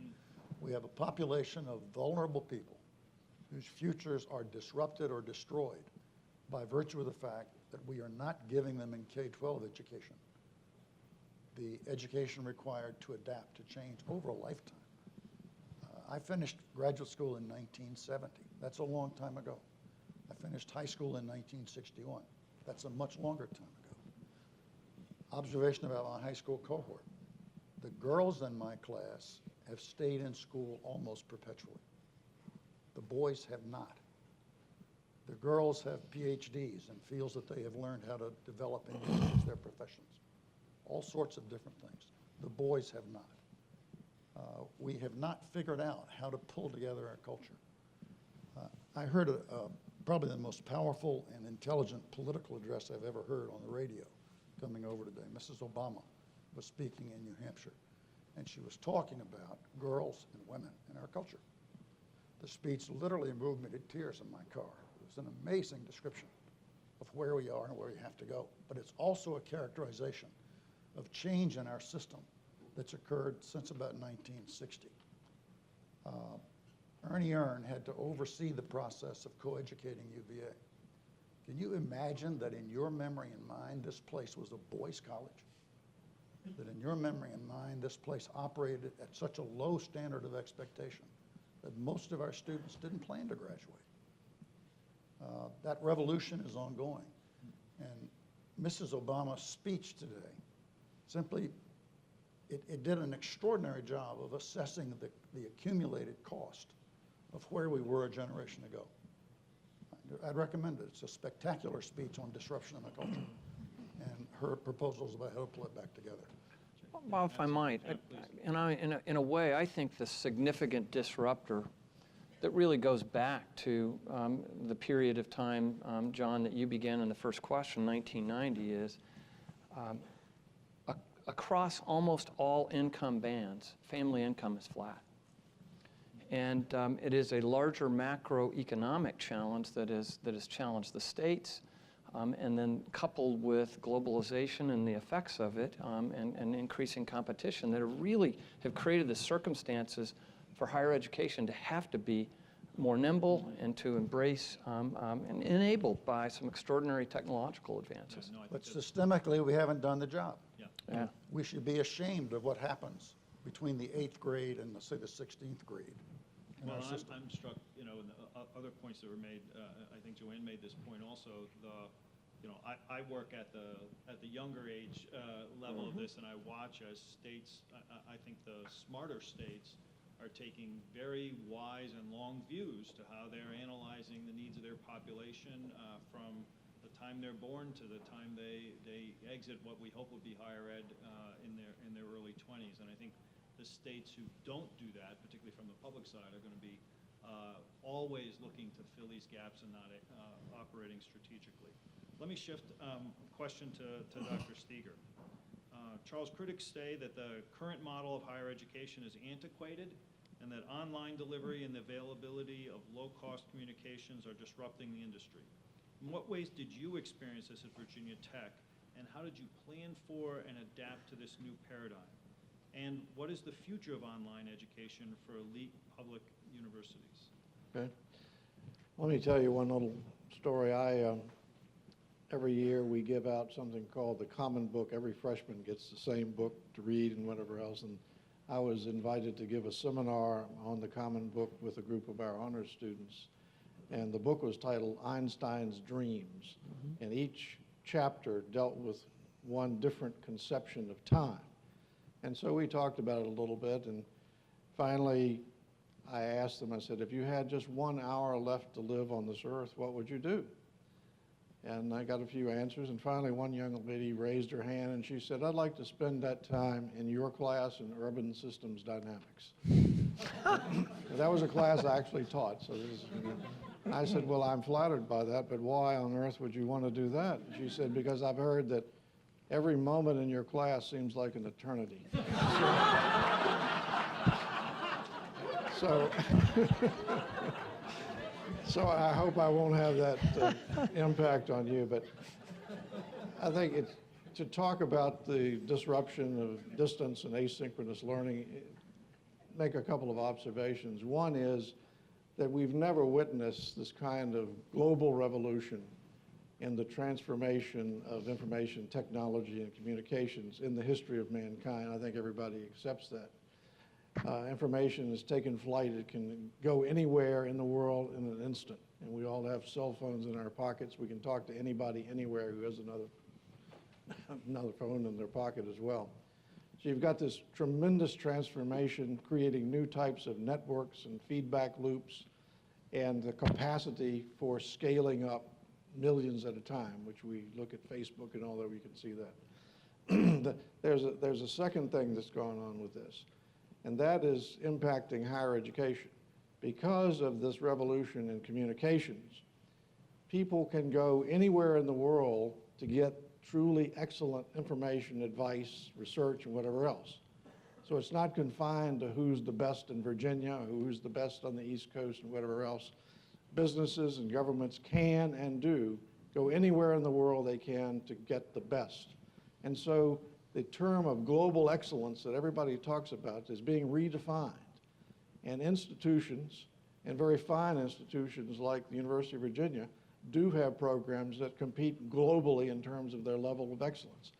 We have a population of vulnerable people whose futures are disrupted or destroyed by virtue of the fact that we are not giving them in K-12 education the education required to adapt, to change over a lifetime. I finished graduate school in 1970. That's a long time ago. I finished high school in 1961. That's a much longer time ago. Observation about my high school cohort. The girls in my class have stayed in school almost perpetually. The boys have not. The girls have PhDs and feels that they have learned how to develop and use their professions. All sorts of different things. The boys have not. We have not figured out how to pull together our culture. I heard probably the most powerful and intelligent political address I've ever heard on the radio a coming over today. Mrs. Obama was speaking in New Hampshire, and she was talking about girls and women in our culture. The speech literally moved me to tears in my car. It was an amazing description of where we are and where we have to go. But it's also a characterization of change in our system that's occurred since about 1960. Ernie Earn had to oversee the process of co-educating UVA. Can you imagine that in your memory and mind, this place was a boys' college? That in your memory and mind, this place operated at such a low standard of expectation that most of our students didn't plan to graduate. That revolution is ongoing. And Mrs. Obama's speech today simply, it did an extraordinary job of assessing the accumulated cost of where we were a generation ago. I'd recommend it. It's a spectacular speech on disruption in the culture and her proposals about how to pull it back together. Bob, if I might, in a way, I think the significant disruptor that really goes back to the period of time, John, that you began in the first question, 1990, is across almost all income bands, family income is flat. And it is a larger macroeconomic challenge that has challenged the states, and then coupled with globalization and the effects of it, and increasing competition that have created the circumstances for higher education to have to be more nimble and to embrace and enabled by some extraordinary technological advances. But systemically, we haven't done the job. Yeah. We should be ashamed of what happens between the 8th grade and, say, the 16th grade in Well, our system. I'm struck, in the other points that were made. I think Joanne made this point also. I work at the younger age level of this, and I watch as states. I think the smarter states are taking very wise and long views to how they're analyzing the needs of their population from the time they're born to the time they exit what we hope will be higher ed in their early 20s. And I think the states who don't do that, particularly from the public side, are going to be always looking to fill these gaps and not operating strategically. Let me shift a question to Dr. Steger. Charles, critics say that the current model of higher education is antiquated and that online delivery and the availability of low-cost communications are disrupting the industry. In what ways did you experience this at Virginia Tech, and how did you plan for and adapt to this new paradigm? And what is the future of online education for elite public universities? Okay. Let me tell you one little story. Every year we give out something called the Common Book. Every freshman gets the same book to read and whatever else. And I was invited to give a seminar on the Common Book with a group of our honors students. And the book was titled Einstein's Dreams. And each chapter dealt with one different conception of time. And so we talked about it a little bit. And finally, I asked them, I said, if you had just 1 hour left to live on this earth, what would you do? And I got a few answers, and finally one young lady raised her hand and she said, I'd like to spend that time in your class in urban systems dynamics. That was a class I actually taught. So I said, well, I'm flattered by that, but why on earth would you want to do that? And she said, because I've heard that every moment in your class seems like an eternity. So I hope I won't have that impact on you, but I think to talk about the disruption of distance and asynchronous learning, make a couple of observations. One is that we've never witnessed this kind of global revolution in the transformation of information technology and communications in the history of mankind. I think everybody accepts that. Information has taken flight. It can go anywhere in the world in an instant. And we all have cell phones in our pockets. We can talk to anybody anywhere who has another phone in their pocket as well. So you've got this tremendous transformation, creating new types of networks and feedback loops, and the capacity for scaling up millions at a time, which we look at Facebook and all that, we can see that. There's a second thing that's going on with this, and that is impacting higher education. Because of this revolution in communications, people can go anywhere in the world to get truly excellent information, advice, research, and whatever else. So it's not confined to who's the best in Virginia, or who's the best on the East Coast, and whatever else. Businesses and governments can and do go anywhere in the world they can to get the best. And so the term of global excellence that everybody talks about is being redefined. And institutions, and very fine institutions like the University of Virginia, do have programs that compete globally in terms of their level of excellence.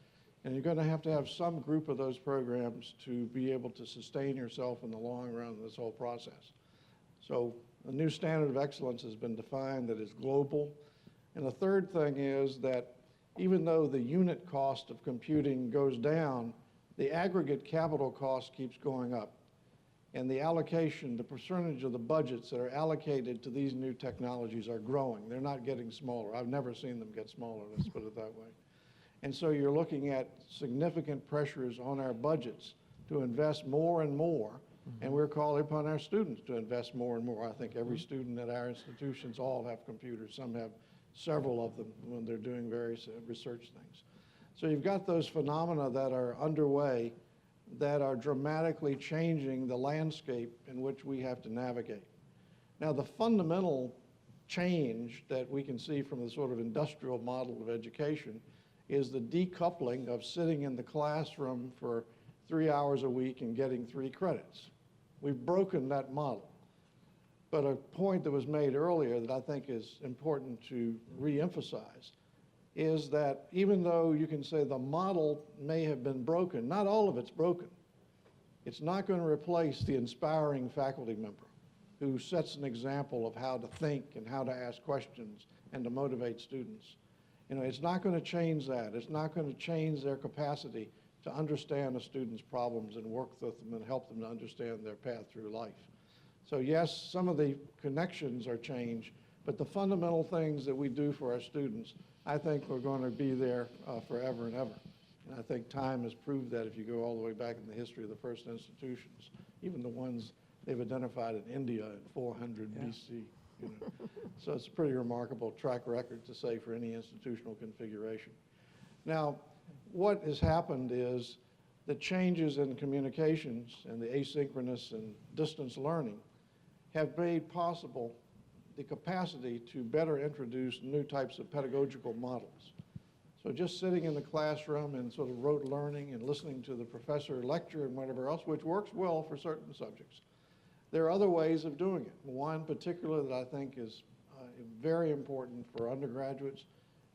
And you're going to have some group of those programs to be able to sustain yourself in the long run of this whole process. So a new standard of excellence has been defined that is global. And the third thing is that even though the unit cost of computing goes down, the aggregate capital cost keeps going up. And the allocation, the percentage of the budgets that are allocated to these new technologies are growing. They're not getting smaller. I've never seen them get smaller, let's put it that way. And so you're looking at significant pressures on our budgets to invest more and more, and we're calling upon our students to invest more and more. I think every student at our institutions all have computers. Some have several of them when they're doing various research things. So you've got those phenomena that are underway that are dramatically changing the landscape in which we have to navigate. Now, the fundamental change that we can see from the sort of industrial model of education is the decoupling of sitting in the classroom for 3 hours a week and getting 3 credits. We've broken that model. But a point that was made earlier that I think is important to re-emphasize is that even though you can say the model may have been broken, not all of it's broken. It's not going to replace the inspiring faculty member who sets an example of how to think and how to ask questions and to motivate students. You know, it's not going to change that. It's not going to change their capacity to understand a student's problems and work with them and help them to understand their path through life. So yes, some of the connections are changed, but the fundamental things that we do for our students, I think are going to be there forever and ever. And I think time has proved that if you go all the way back in the history of the first institutions, even the ones they've identified in India in 400 BC. You know. So it's a pretty remarkable track record to say for any institutional configuration. Now, what has happened is the changes in communications and the asynchronous and distance learning have made possible the capacity to better introduce new types of pedagogical models. So just sitting in the classroom and sort of rote learning and listening to the professor lecture and whatever else, which works well for certain subjects. There are other ways of doing it. One particular that I think is very important for undergraduates,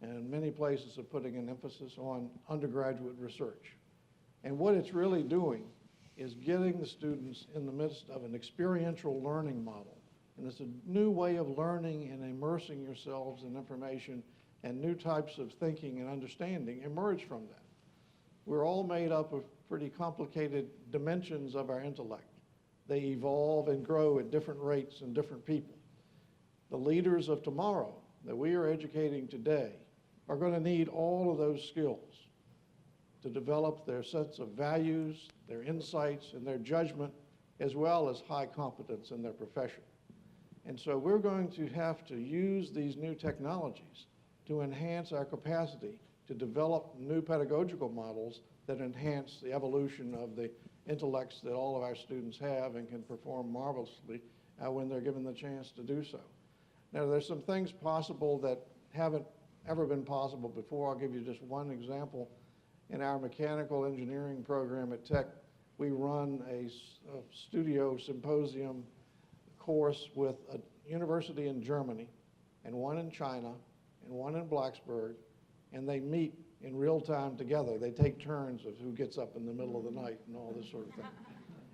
and many places are putting an emphasis on undergraduate research. And what it's really doing is getting the students in the midst of an experiential learning model. And it's a new way of learning and immersing yourselves in information, and new types of thinking and understanding emerge from that. We're all made up of pretty complicated dimensions of our intellect. They evolve and grow at different rates in different people. The leaders of tomorrow that we are educating today are going to need all of those skills to develop their sense of values, their insights, and their judgment, as well as high competence in their profession. And so we're going to have to use these new technologies to enhance our capacity to develop new pedagogical models that enhance the evolution of the intellects that all of our students have and can perform marvelously when they're given the chance to do so. Now, there's some things possible that haven't ever been possible before. I'll give you just one example. In our mechanical engineering program at Tech, we run a studio symposium course with a university in Germany and one in China and one in Blacksburg, and they meet in real time together. They take turns of who gets up in the middle of the night and all this sort of thing.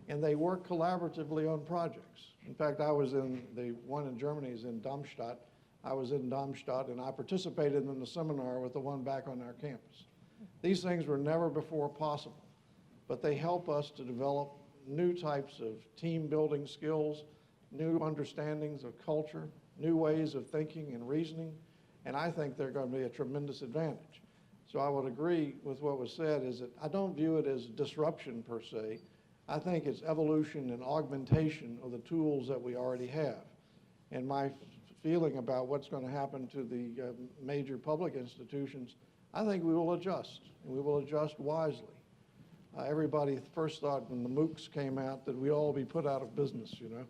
And they work collaboratively on projects. In fact, I was in, the one in Germany is in Darmstadt. I was in Darmstadt and I participated in the seminar with the one back on our campus. These things were never before possible, but they help us to develop new types of team building skills, new understandings of culture, new ways of thinking and reasoning, and I think they're going to be a tremendous advantage. So I would agree with what was said, is that I don't view it as disruption per se. I think it's evolution and augmentation of the tools that we already have. And my feeling about what's going to happen to the major public institutions, I think we will adjust, and we will adjust wisely. Everybody first thought when the MOOCs came out that we'd all be put out of business, you know.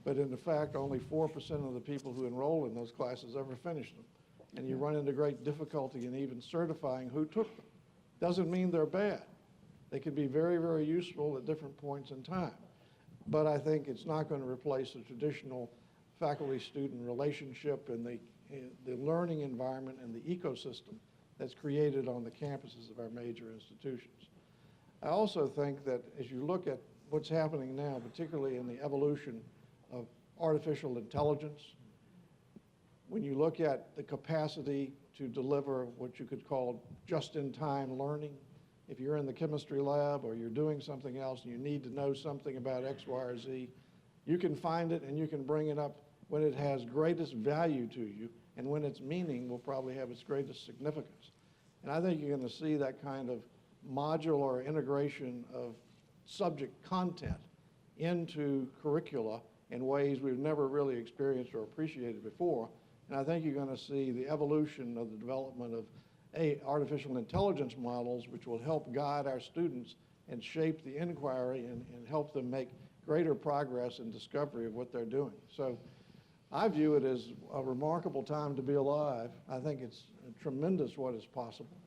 But in fact, only 4% of the people who enroll in those classes ever finished them. And you run into great difficulty in even certifying who took them. Doesn't mean they're bad. They can be very, very useful at different points in time. But I think it's not going to replace the traditional faculty-student relationship and the learning environment and the ecosystem that's created on the campuses of our major institutions. I also think that as you look at what's happening now, particularly in the evolution of artificial intelligence, when you look at the capacity to deliver what you could call just-in-time learning, if you're in the chemistry lab or you're doing something else and you need to know something about X, Y, or Z, you can find it and you can bring it up when it has greatest value to you and when its meaning will probably have its greatest significance. And I think you're going to see that kind of modular integration of subject content into curricula in ways we've never really experienced or appreciated before. And I think you're going to see the evolution of the development of artificial intelligence models, which will help guide our students and shape the inquiry and help them make greater progress in discovery of what they're doing. So I view it as a remarkable time to be alive. I think it's tremendous what is possible.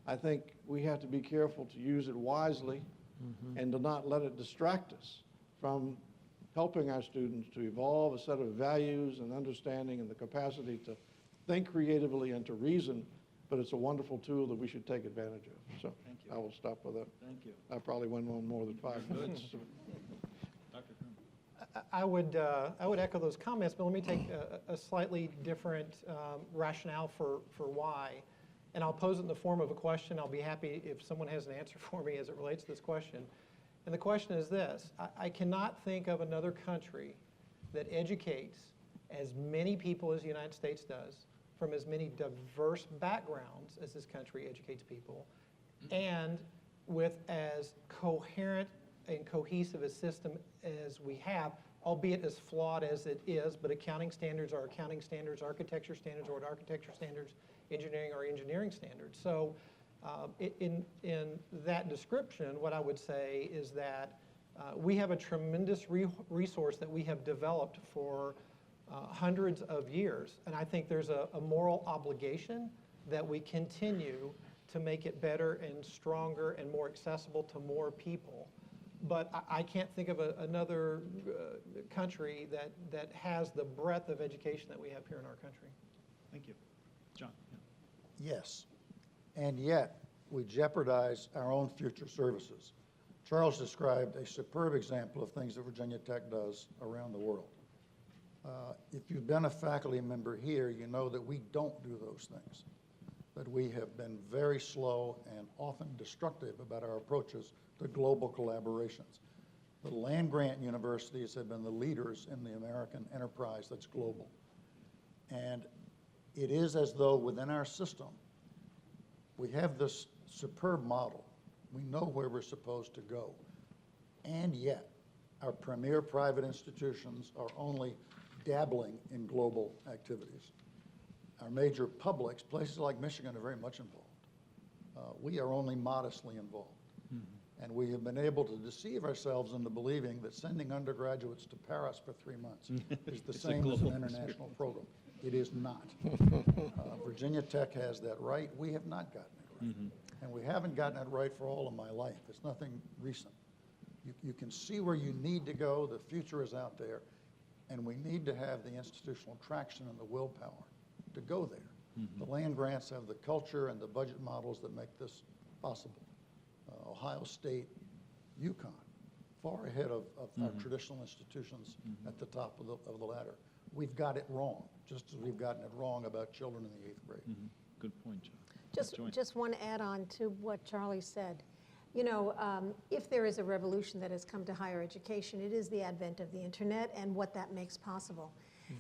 I think we have to be careful to use it wisely and to not let it distract us from helping our students to evolve a set of values and understanding and the capacity to think creatively and to reason, but it's a wonderful tool that we should take advantage of. So Thank you. I will stop with that. Thank you. I probably went on more than 5 minutes. Dr. Crume. I would echo those comments, but let me take a slightly different rationale for why. And I'll pose it in the form of a question. I'll be happy if someone has an answer for me as it relates to this question. And the question is this: I cannot think of another country that educates as many people as the United States does, from as many diverse backgrounds as this country educates people, and with as coherent and cohesive a system as we have, albeit as flawed as it is, but accounting standards are accounting standards, architecture standards are what architecture standards, engineering are engineering standards. So in that description, what I would say is that we have a tremendous resource that we have developed for hundreds of years. And I think there's a moral obligation that we continue to make it better and stronger and more accessible to more people. But I can't think of another country that has the breadth of education that we have here in our country. Thank you. John. Yes, and yet we jeopardize our own future services. Charles described a superb example of things that Virginia Tech does around the world. If you've been a faculty member here, you know that we don't do those things, that we have been very slow and often destructive about our approaches to global collaborations. The land-grant universities have been the leaders in the American enterprise that's global. And it is as though within our system, we have this superb model. We know where we're supposed to go. And yet, our premier private institutions are only dabbling in global activities. Our major publics, places like Michigan, are very much involved. We are only modestly involved. And we have been able to deceive ourselves into believing that sending undergraduates to Paris for 3 months is the same as an international program. It is not. Virginia Tech has that right. We have not gotten it right. And we haven't gotten it right for all of my life. It's nothing recent. You can see where you need to go. The future is out there. And we need to have the institutional traction and the willpower to go there. The land grants have the culture and the budget models that make this possible. Ohio State, UConn, far ahead of our traditional institutions at the top of the ladder. We've got it wrong, just as we've gotten it wrong about children in the 8th grade. Good point, John. Just one add-on to what Charlie said. You know, if there is a revolution that has come to higher education, it is the advent of the internet and what that makes possible.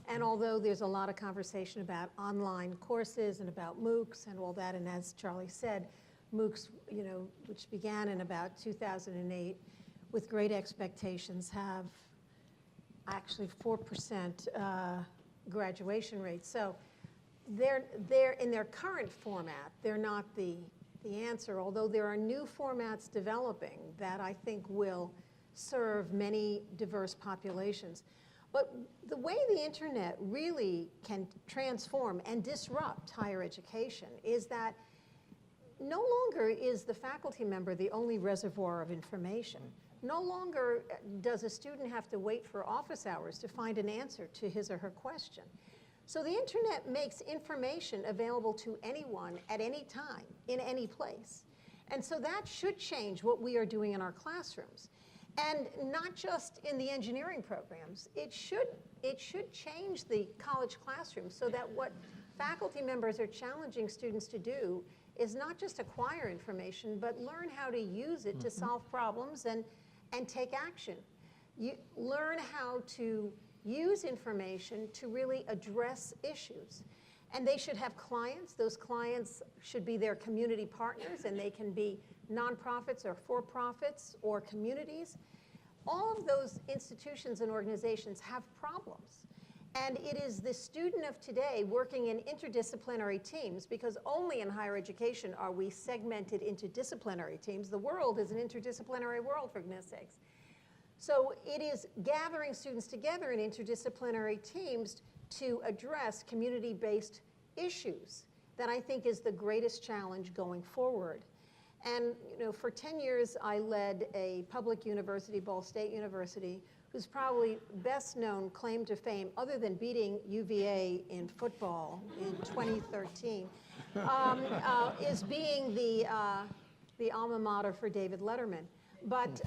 And although there's a lot of conversation about online courses and about MOOCs and all that, and as Charlie said, MOOCs, you know, which began in about 2008 with great expectations, have actually 4% graduation rate. So they're in their current format, they're not the answer, although there are new formats developing that I think will serve many diverse populations. But the way the internet really can transform and disrupt higher education is that no longer is the faculty member the only reservoir of information. No longer does a student have to wait for office hours to find an answer to his or her question. So the internet makes information available to anyone at any time, in any place. And so that should change what we are doing in our classrooms. And not just in the engineering programs, it should change the college classroom so that what faculty members are challenging students to do is not just acquire information, but learn how to use it to solve problems and take action. You learn how to use information to really address issues. And they should have clients. Those clients should be their community partners, and they can be nonprofits or for-profits or communities. All of those institutions and organizations have problems. And it is the student of today working in interdisciplinary teams, because only in higher education are we segmented into disciplinary teams. The world is an interdisciplinary world, for goodness sakes. So it is gathering students together in interdisciplinary teams to address community-based issues that I think is the greatest challenge going forward. And for 10 years, I led a public university, Ball State University, whose probably best known claim to fame, other than beating UVA in football in 2013, is being the alma mater for David Letterman. But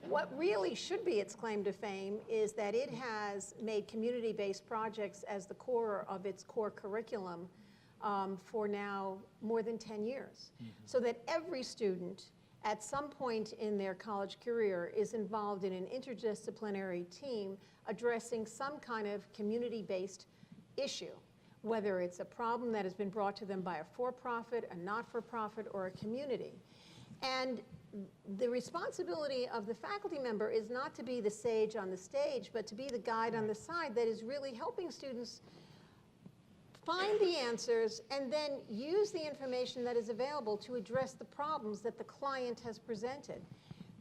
what really should be its claim to fame is that it has made community-based projects as the core of its core curriculum for now more than 10 years. So that every student at some point in their college career is involved in an interdisciplinary team addressing some kind of community-based issue, whether it's a problem that has been brought to them by a for-profit, a not-for-profit, or a community. And the responsibility of the faculty member is not to be the sage on the stage, but to be the guide on the side that is really helping students find the answers and then use the information that is available to address the problems that the client has presented.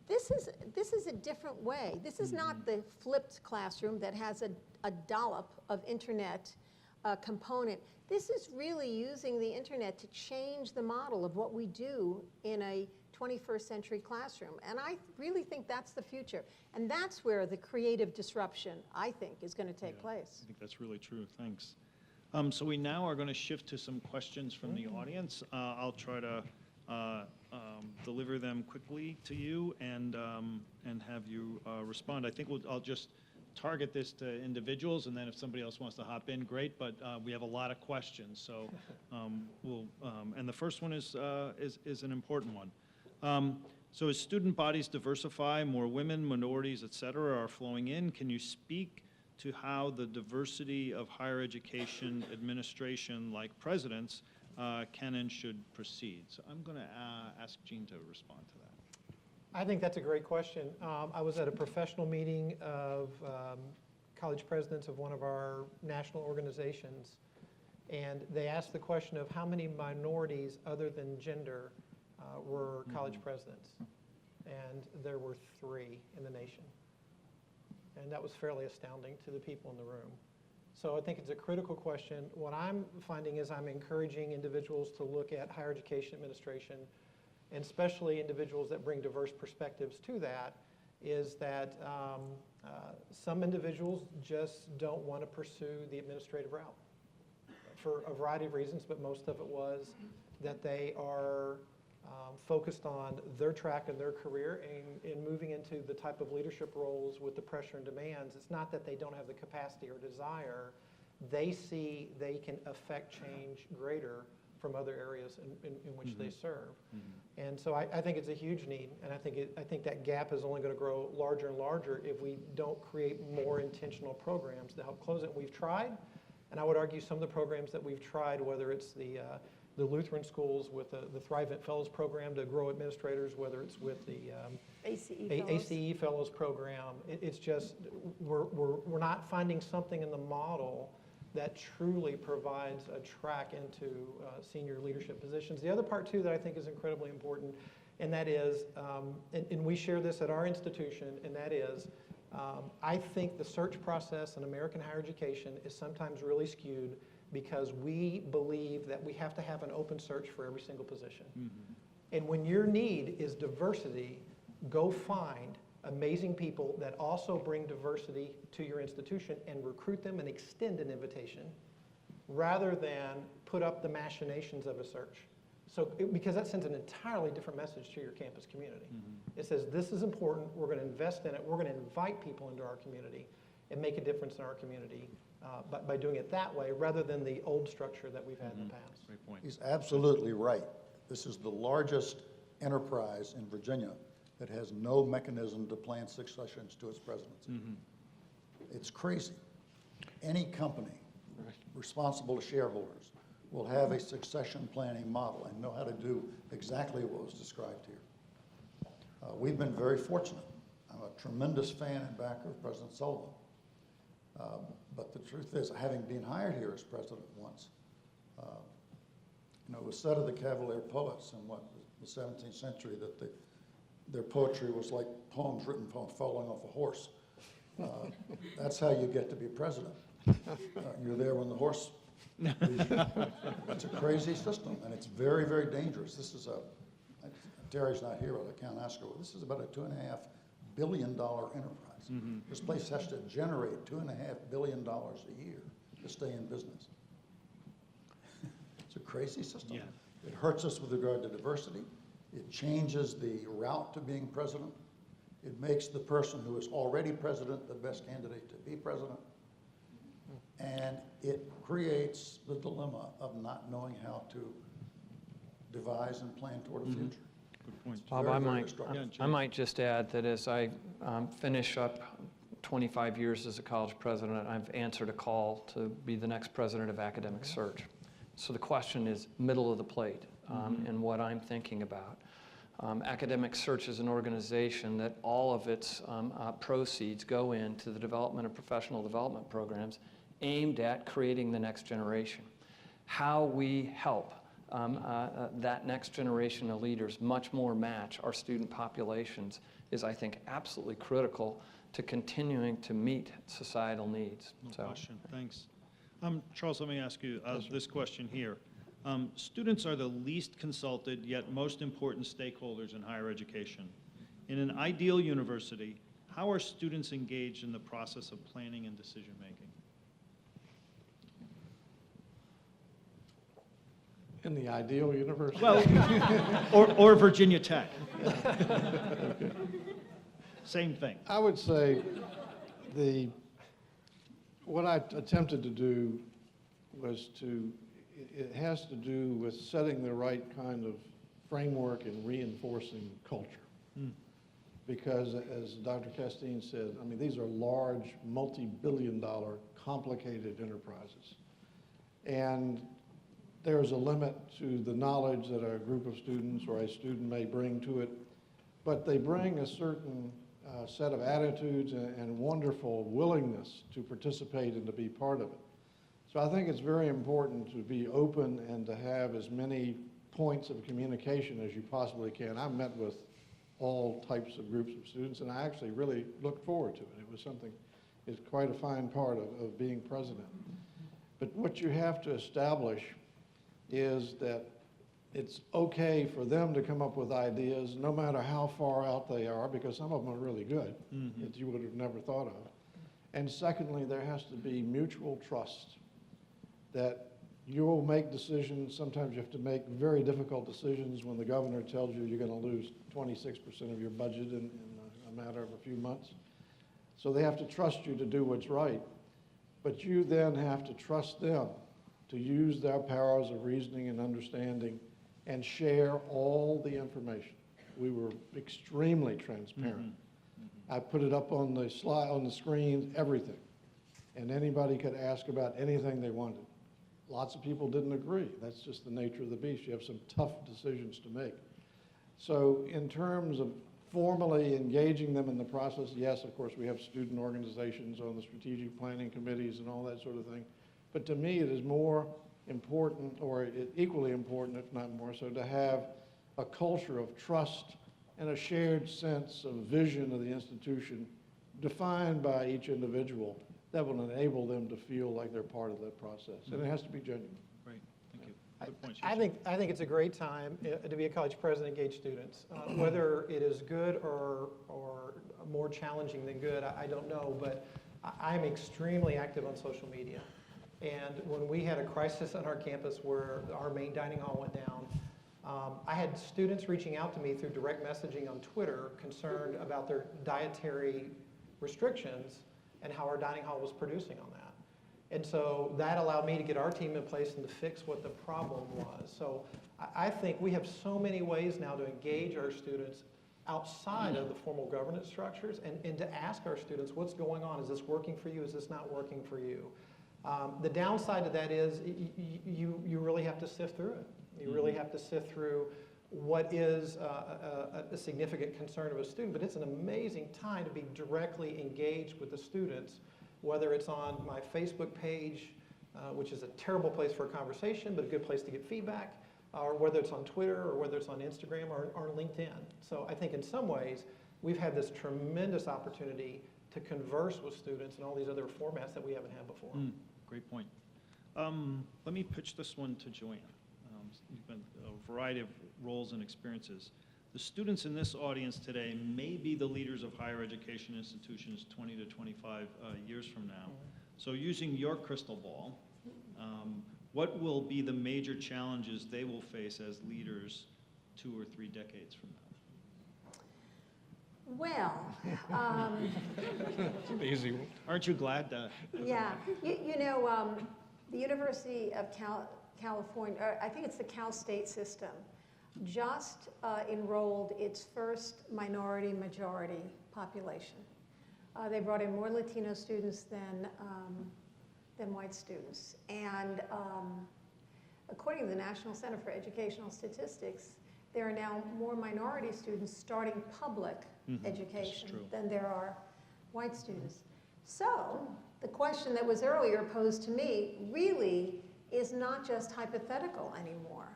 This is a different way. This is not the flipped classroom that has a dollop of internet component. This is really using the internet to change the model of what we do in a 21st century classroom. And I really think that's the future. And that's where the creative disruption, I think, is going to take place. I think that's really true. Thanks. So we now are going to shift to some questions from the audience. I'll try to deliver them quickly to you and have you respond. I think I'll just target this to individuals, and then if somebody else wants to hop in, great. But we have a lot of questions, so and the first one is an important one. So as student bodies diversify, more women, minorities, et cetera, are flowing in. Can you speak to how the diversity of higher education administration, like presidents, can and should proceed? So I'm going to ask Jean to respond to that. I think that's a great question. I was at a professional meeting of college presidents of one of our national organizations, and they asked the question of how many minorities other than gender were college presidents. And there were 3 in the nation. And that was fairly astounding to the people in the room. So I think it's a critical question. What I'm finding is I'm encouraging individuals to look at higher education administration, and especially individuals that bring diverse perspectives to that, is that some individuals just don't want to pursue the administrative route for a variety of reasons, but most of it was that they are focused on their track and their career and moving into the type of leadership roles with the pressure and demands. It's not that they don't have the capacity or desire. They see they can affect change greater from other areas in which they serve. And so I think it's a huge need, and I think that gap is only going to grow larger and larger if we don't create more intentional programs to help close it. We've tried, and I would argue some of the programs that we've tried, whether it's the Lutheran schools with the Thrivent Fellows program to grow administrators, whether it's with the ACE Fellows program. It's just we're not finding something in the model that truly provides a track into senior leadership positions. The other part, too, that I think is incredibly important, and that is, and we share this at our institution, and that is, I think the search process in American higher education is sometimes really skewed because we believe that we have to have an open search for every single position. And when your need is diversity, go find amazing people that also bring diversity to your institution and recruit them and extend an invitation rather than put up the machinations of a search. So, because that sends an entirely different message to your campus community. It says, this is important, we're going to invest in it, we're going to invite people into our community and make a difference in our community by doing it that way rather than the old structure that we've had in the past. Great point. He's absolutely right. This is the largest enterprise in Virginia that has no mechanism to plan successions to its presidency. It's crazy. Any company responsible to shareholders will have a succession planning model and know how to do exactly what was described here. We've been very fortunate. I'm a tremendous fan and backer of President Sullivan. But the truth is, having been hired here as president once, it was said of the Cavalier poets in the 17th century that their poetry was like poems written from falling off a horse. That's how you get to be president. You're there when the horse leaves you. It's a crazy system, and it's very, very dangerous. This is Terry's not here, but I can't ask her. This is about a $2.5 billion enterprise. This place has to generate $2.5 billion a year to stay in business. It's a crazy system. Yeah. It hurts us with regard to diversity. It changes the route to being president. It makes the person who is already president the best candidate to be president. And it creates the dilemma of not knowing how to devise and plan toward a future. Good point. Bob, Very, I very might, destructive. I might just add that as I finish up 25 years as a college president, I've answered a call to be the next president of Academic Search. So the question is middle of the plate in what I'm thinking about. Academic Search is an organization that all of its proceeds go into the development of professional development programs aimed at creating the next generation. How we help that next generation of leaders much more match our student populations is, I think, absolutely critical to continuing to meet societal needs. No question. Thanks. Charles, let me ask you this question here. Students are the least consulted yet most important stakeholders in higher education. In an ideal university, how are students engaged in the process of planning and decision-making? In the ideal university? Well, or Virginia Tech. Same thing. I would say what I attempted to do was it has to do with setting the right kind of framework and reinforcing culture. Because as Dr. Casteen said, I mean, these are large, multi-billion-dollar, complicated enterprises. And there's a limit to the knowledge that a group of students or a student may bring to it, but they bring a certain set of attitudes and wonderful willingness to participate and to be part of it. So I think it's very important to be open and to have as many points of communication as you possibly can. I've met with all types of groups of students, and I actually really look forward to it. It was something, it's quite a fine part of being president. But what you have to establish is that it's okay for them to come up with ideas, no matter how far out they are, because some of them are really good that you would have never thought of. And secondly, there has to be mutual trust that you will make decisions. Sometimes you have to make very difficult decisions when the governor tells you you're going to lose 26% of your budget in a matter of a few months. So they have to trust you to do what's right. But you then have to trust them to use their powers of reasoning and understanding and share all the information. We were extremely transparent. I put it up on the slide, on the screen, everything. And anybody could ask about anything they wanted. Lots of people didn't agree. That's just the nature of the beast. You have some tough decisions to make. So in terms of formally engaging them in the process, yes, of course, we have student organizations on the strategic planning committees and all that sort of thing. But to me, it is more important, or equally important, if not more so, to have a culture of trust and a shared sense of vision of the institution defined by each individual that will enable them to feel like they're part of that process. And it has to be genuine. Great, thank you. Good point, I think it's a great time to be a college president, engage students. Whether it is good or more challenging than good, I don't know, but I'm extremely active on social media. And when we had a crisis on our campus where our main dining hall went down, I had students reaching out to me through direct messaging on Twitter concerned about their dietary restrictions and how our dining hall was producing on that. And so that allowed me to get our team in place and to fix what the problem was. So I think we have so many ways now to engage our students outside of the formal governance structures and to ask our students, what's going on? Is this working for you? Is this not working for you? The downside to that is you really have to sift through it. You really have to sift through what is a significant concern of a student, but it's an amazing time to be directly engaged with the students, whether it's on my Facebook page, which is a terrible place for a conversation, but a good place to get feedback, or whether it's on Twitter, or whether it's on Instagram, or LinkedIn. So I think in some ways, we've had this tremendous opportunity to converse with students in all these other formats that we haven't had before. Great point. Let me pitch this one to Joanne. You've been a variety of roles and experiences. The students in this audience today may be the leaders of higher education institutions 20 to 25 years from now. So using your crystal ball, what will be the major challenges they will face as leaders 2 or 3 decades from now? Well, Easy one. Aren't you glad that? yeah, you know, the University of California, I think it's the Cal State system, just enrolled its first minority-majority population. They brought in more Latino students than white students. And according to the National Center for Educational Statistics, there are now more minority students starting public education than there are white students. So the question that was earlier posed to me really is not just hypothetical anymore.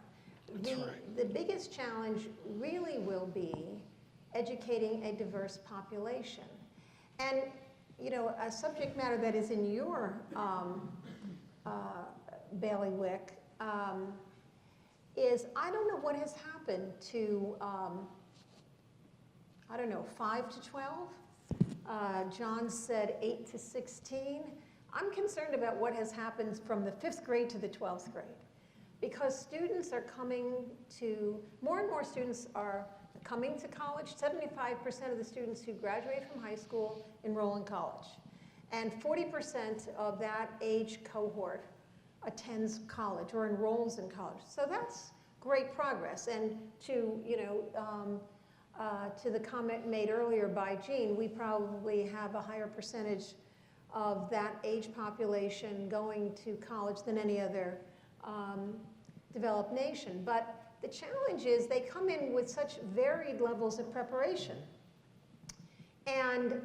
The biggest challenge really will be educating a diverse population. And, you know, a subject matter that is in your bailiwick is, I don't know what has happened to, I don't know, 5 to 12? John said 8 to 16. I'm concerned about what has happened from the 5th grade to the 12th grade, because students are coming to, more and more students are coming to college. 75% of the students who graduate from high school enroll in college. And 40% of that age cohort attends college or enrolls in college. So that's great progress. And to, you know, to the comment made earlier by Jean, we probably have a higher percentage of that age population going to college than any other developed nation. But the challenge is they come in with such varied levels of preparation. And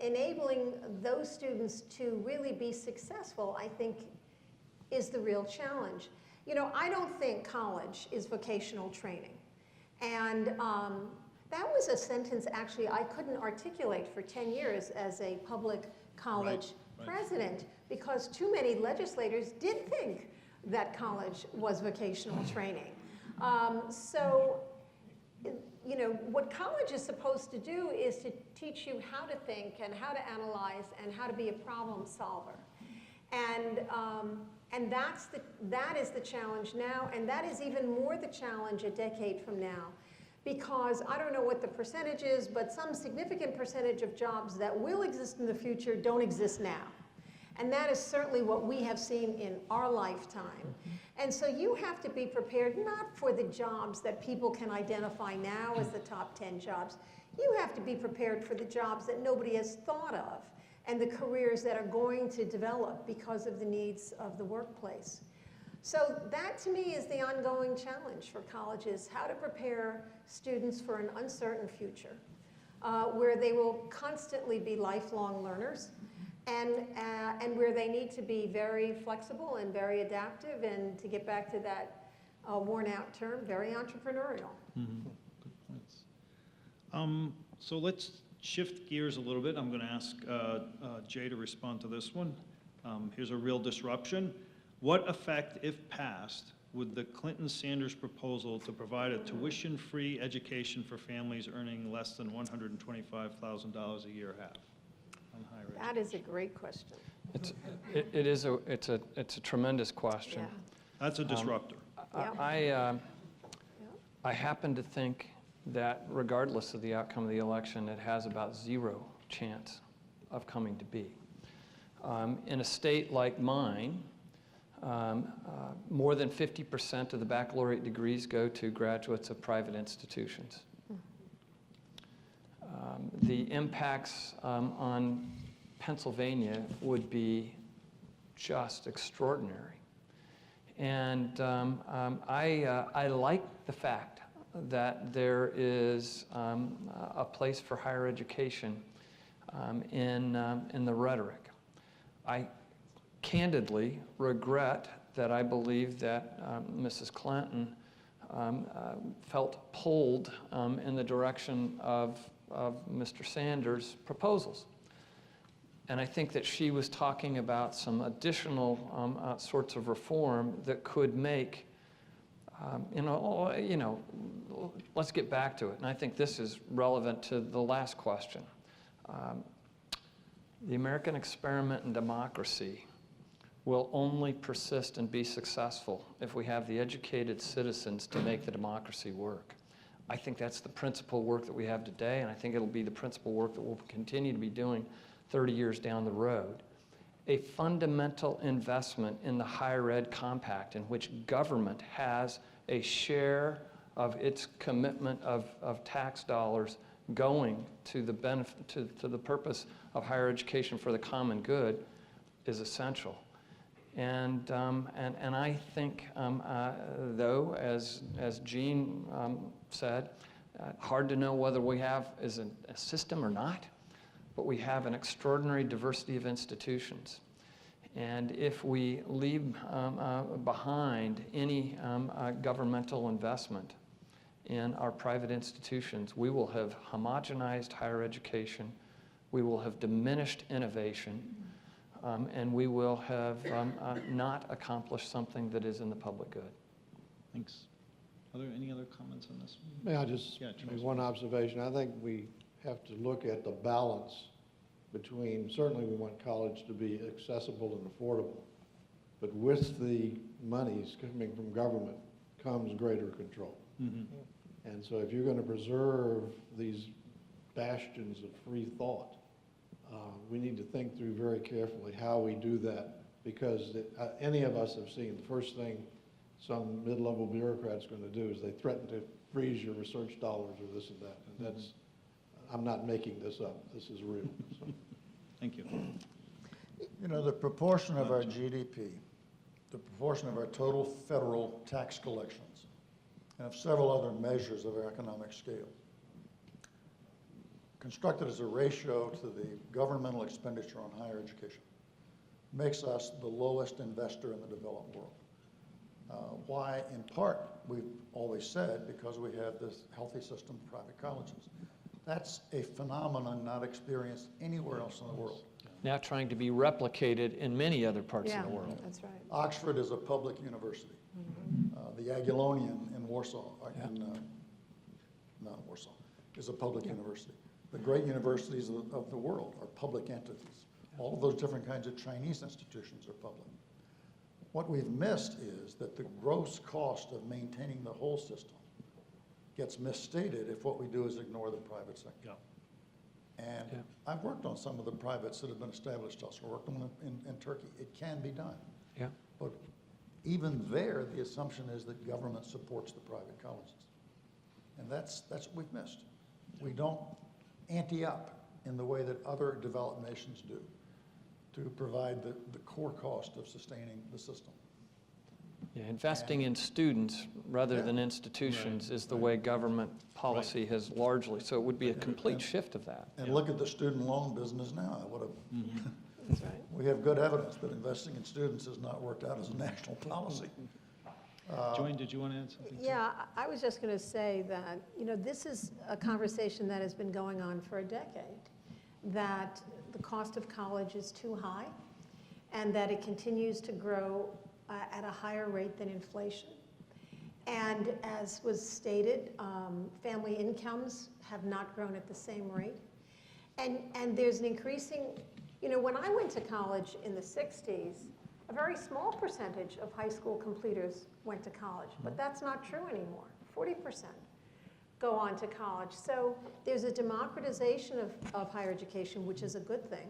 enabling those students to really be successful, I think, is the real challenge. You know, I don't think college is vocational training. And that was a sentence, actually, I couldn't articulate for 10 years as a public college president, because too many legislators did think that college was vocational training. So, you know, what college is supposed to do is to teach you how to think and how to analyze and how to be a problem solver. And that is the challenge now, and that is even more the challenge a decade from now. Because I don't know what the percentage is, but some significant percentage of jobs that will exist in the future don't exist now. And that is certainly what we have seen in our lifetime. And so you have to be prepared not for the jobs that people can identify now as the top 10 jobs. You have to be prepared for the jobs that nobody has thought of and the careers that are going to develop because of the needs of the workplace. So that, to me, is the ongoing challenge for colleges, how to prepare students for an uncertain future, where they will constantly be lifelong learners, and where they need to be very flexible and very adaptive, and to get back to that worn-out term, very entrepreneurial. Good points. So let's shift gears a little bit. I'm going to ask Jay to respond to this one. Here's a real disruption. What effect, if passed, would the Clinton-Sanders proposal to provide a tuition-free education for families earning less than $125,000 a year have on higher education? That is a great question. It's a tremendous question. Yeah. That's a disruptor. I happen to think that regardless of the outcome of the election, it has about zero chance of coming to be. In a state like mine, more than 50% of the baccalaureate degrees go to graduates of private institutions. The impacts on Pennsylvania would be just extraordinary. And I like the fact that there is a place for higher education in the rhetoric. I candidly regret that I believe that Mrs. Clinton felt pulled in the direction of Mr. Sanders' proposals. And I think that she was talking about some additional sorts of reform that could make, let's get back to it. And I think this is relevant to the last question. The American experiment in democracy will only persist and be successful if we have the educated citizens to make the democracy work. I think that's the principal work that we have today, and I think it'll be the principal work that we'll continue to be doing 30 years down the road. A fundamental investment in the Higher Ed Compact, in which government has a share of its commitment of tax dollars going to the benefit, to the purpose of higher education for the common good, is essential. And I think, though, as Jean said, hard to know whether we have is a system or not, but we have an extraordinary diversity of institutions. And if we leave behind any governmental investment in our private institutions, we will have homogenized higher education, we will have diminished innovation, and we will have not accomplished something that is in the public good. Thanks. Are there any other comments on this? May I just make one observation? I think we have to look at the balance between, certainly we want college to be accessible and affordable, but with the monies coming from government comes greater control. Mm-hmm. And so if you're going to preserve these bastions of free thought, we need to think through very carefully how we do that, because any of us have seen the first thing some mid-level bureaucrat's going to do is they threaten to freeze your research dollars or this and that. And that's, I'm not making this up. This is real. So. Thank you. You know, the proportion of our GDP, the proportion of our total federal tax collections, and of several other measures of our economic scale, constructed as a ratio to the governmental expenditure on higher education, makes us the lowest investor in the developed world. Why? In part, we've always said, because we have this healthy system of private colleges. That's a phenomenon not experienced anywhere else in the world. Now trying to be replicated in many other parts of the world. Yeah, that's right. Oxford is a public university. The Agilonian in Warsaw, not Warsaw, is a public university. The great universities of the world are public entities. All of those different kinds of Chinese institutions are public. What we've missed is that the gross cost of maintaining the whole system gets misstated if what we do is ignore the private sector. Yeah. And I've worked on some of the privates that have been established elsewhere. I worked on them in Turkey. It can be done. Yeah. But even there, the assumption is that government supports the private colleges. And that's what we've missed. We don't ante up in the way that other developed nations do to provide the core cost of sustaining the system. Yeah, investing in students rather than institutions is the way government policy has largely, so it would be a complete shift of that. And look at the student loan business now. What a That's right. We have good evidence that investing in students has not worked out as a national policy. Joanne, did you want to add something? Yeah, I was just going to say that, this is a conversation that has been going on for a decade, that the cost of college is too high and that it continues to grow at a higher rate than inflation. And as was stated, family incomes have not grown at the same rate. And there's an increasing, when I went to college in the 60s, a very small percentage of high school completers went to college, but that's not true anymore. 40% go on to college. So there's a democratization of higher education, which is a good thing,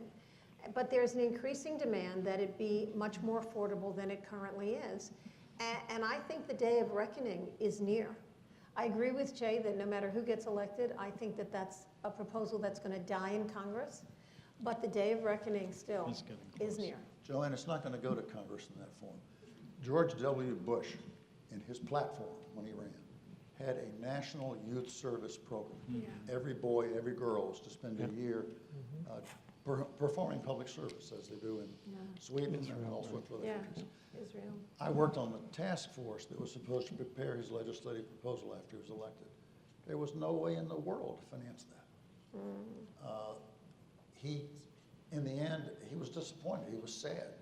but there's an increasing demand that it be much more affordable than it currently is. And I think the day of reckoning is near. I agree with Jay that no matter who gets elected, I think that that's a proposal that's going to die in Congress, but the day of reckoning still is near. Joanne, it's not going to go to Congress in that form. George W. Bush, in his platform when he ran, had a national youth service program. Yeah. Every boy, every girl is to spend a year performing public service, as they do in Sweden and all sorts of other countries. Israel. I worked on the task force that was supposed to prepare his legislative proposal after he was elected. There was no way in the world to finance that. In the end, he was disappointed. He was sad.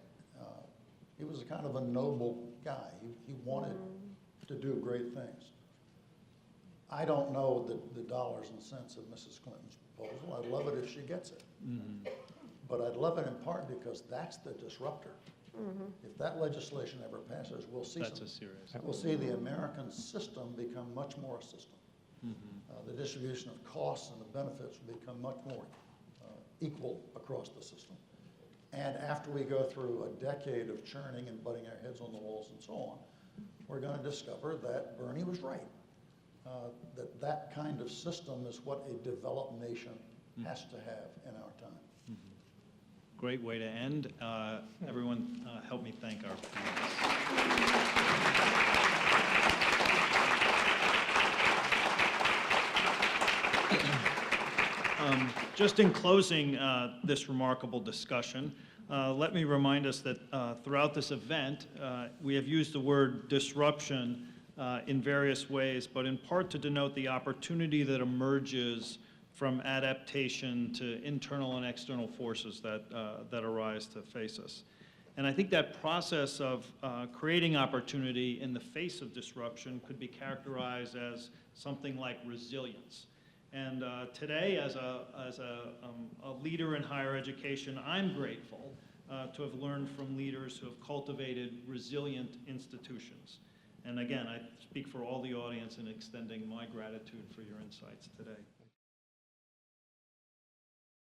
He was a kind of a noble guy. He wanted to do great things. I don't know the dollars and cents of Mrs. Clinton's proposal. I'd love it if she gets it. But I'd love it in part because that's the disruptor. If that legislation ever passes, we'll see we'll see the American system become much more a system. The distribution of costs and the benefits will become much more equal across the system. And after we go through a decade of churning and butting our heads on the walls and so on, we're going to discover that Bernie was right. That kind of system is what a developed nation has to have in our time. Great way to end. Everyone, help me thank our panelists. Just in closing this remarkable discussion, let me remind us that throughout this event, we have used the word disruption in various ways, but in part to denote the opportunity that emerges from adaptation to internal and external forces that arise to face us. And I think that process of creating opportunity in the face of disruption could be characterized as something like resilience. And today, as a leader in higher education, I'm grateful to have learned from leaders who have cultivated resilient institutions. And again, I speak for all the audience in extending my gratitude for your insights today.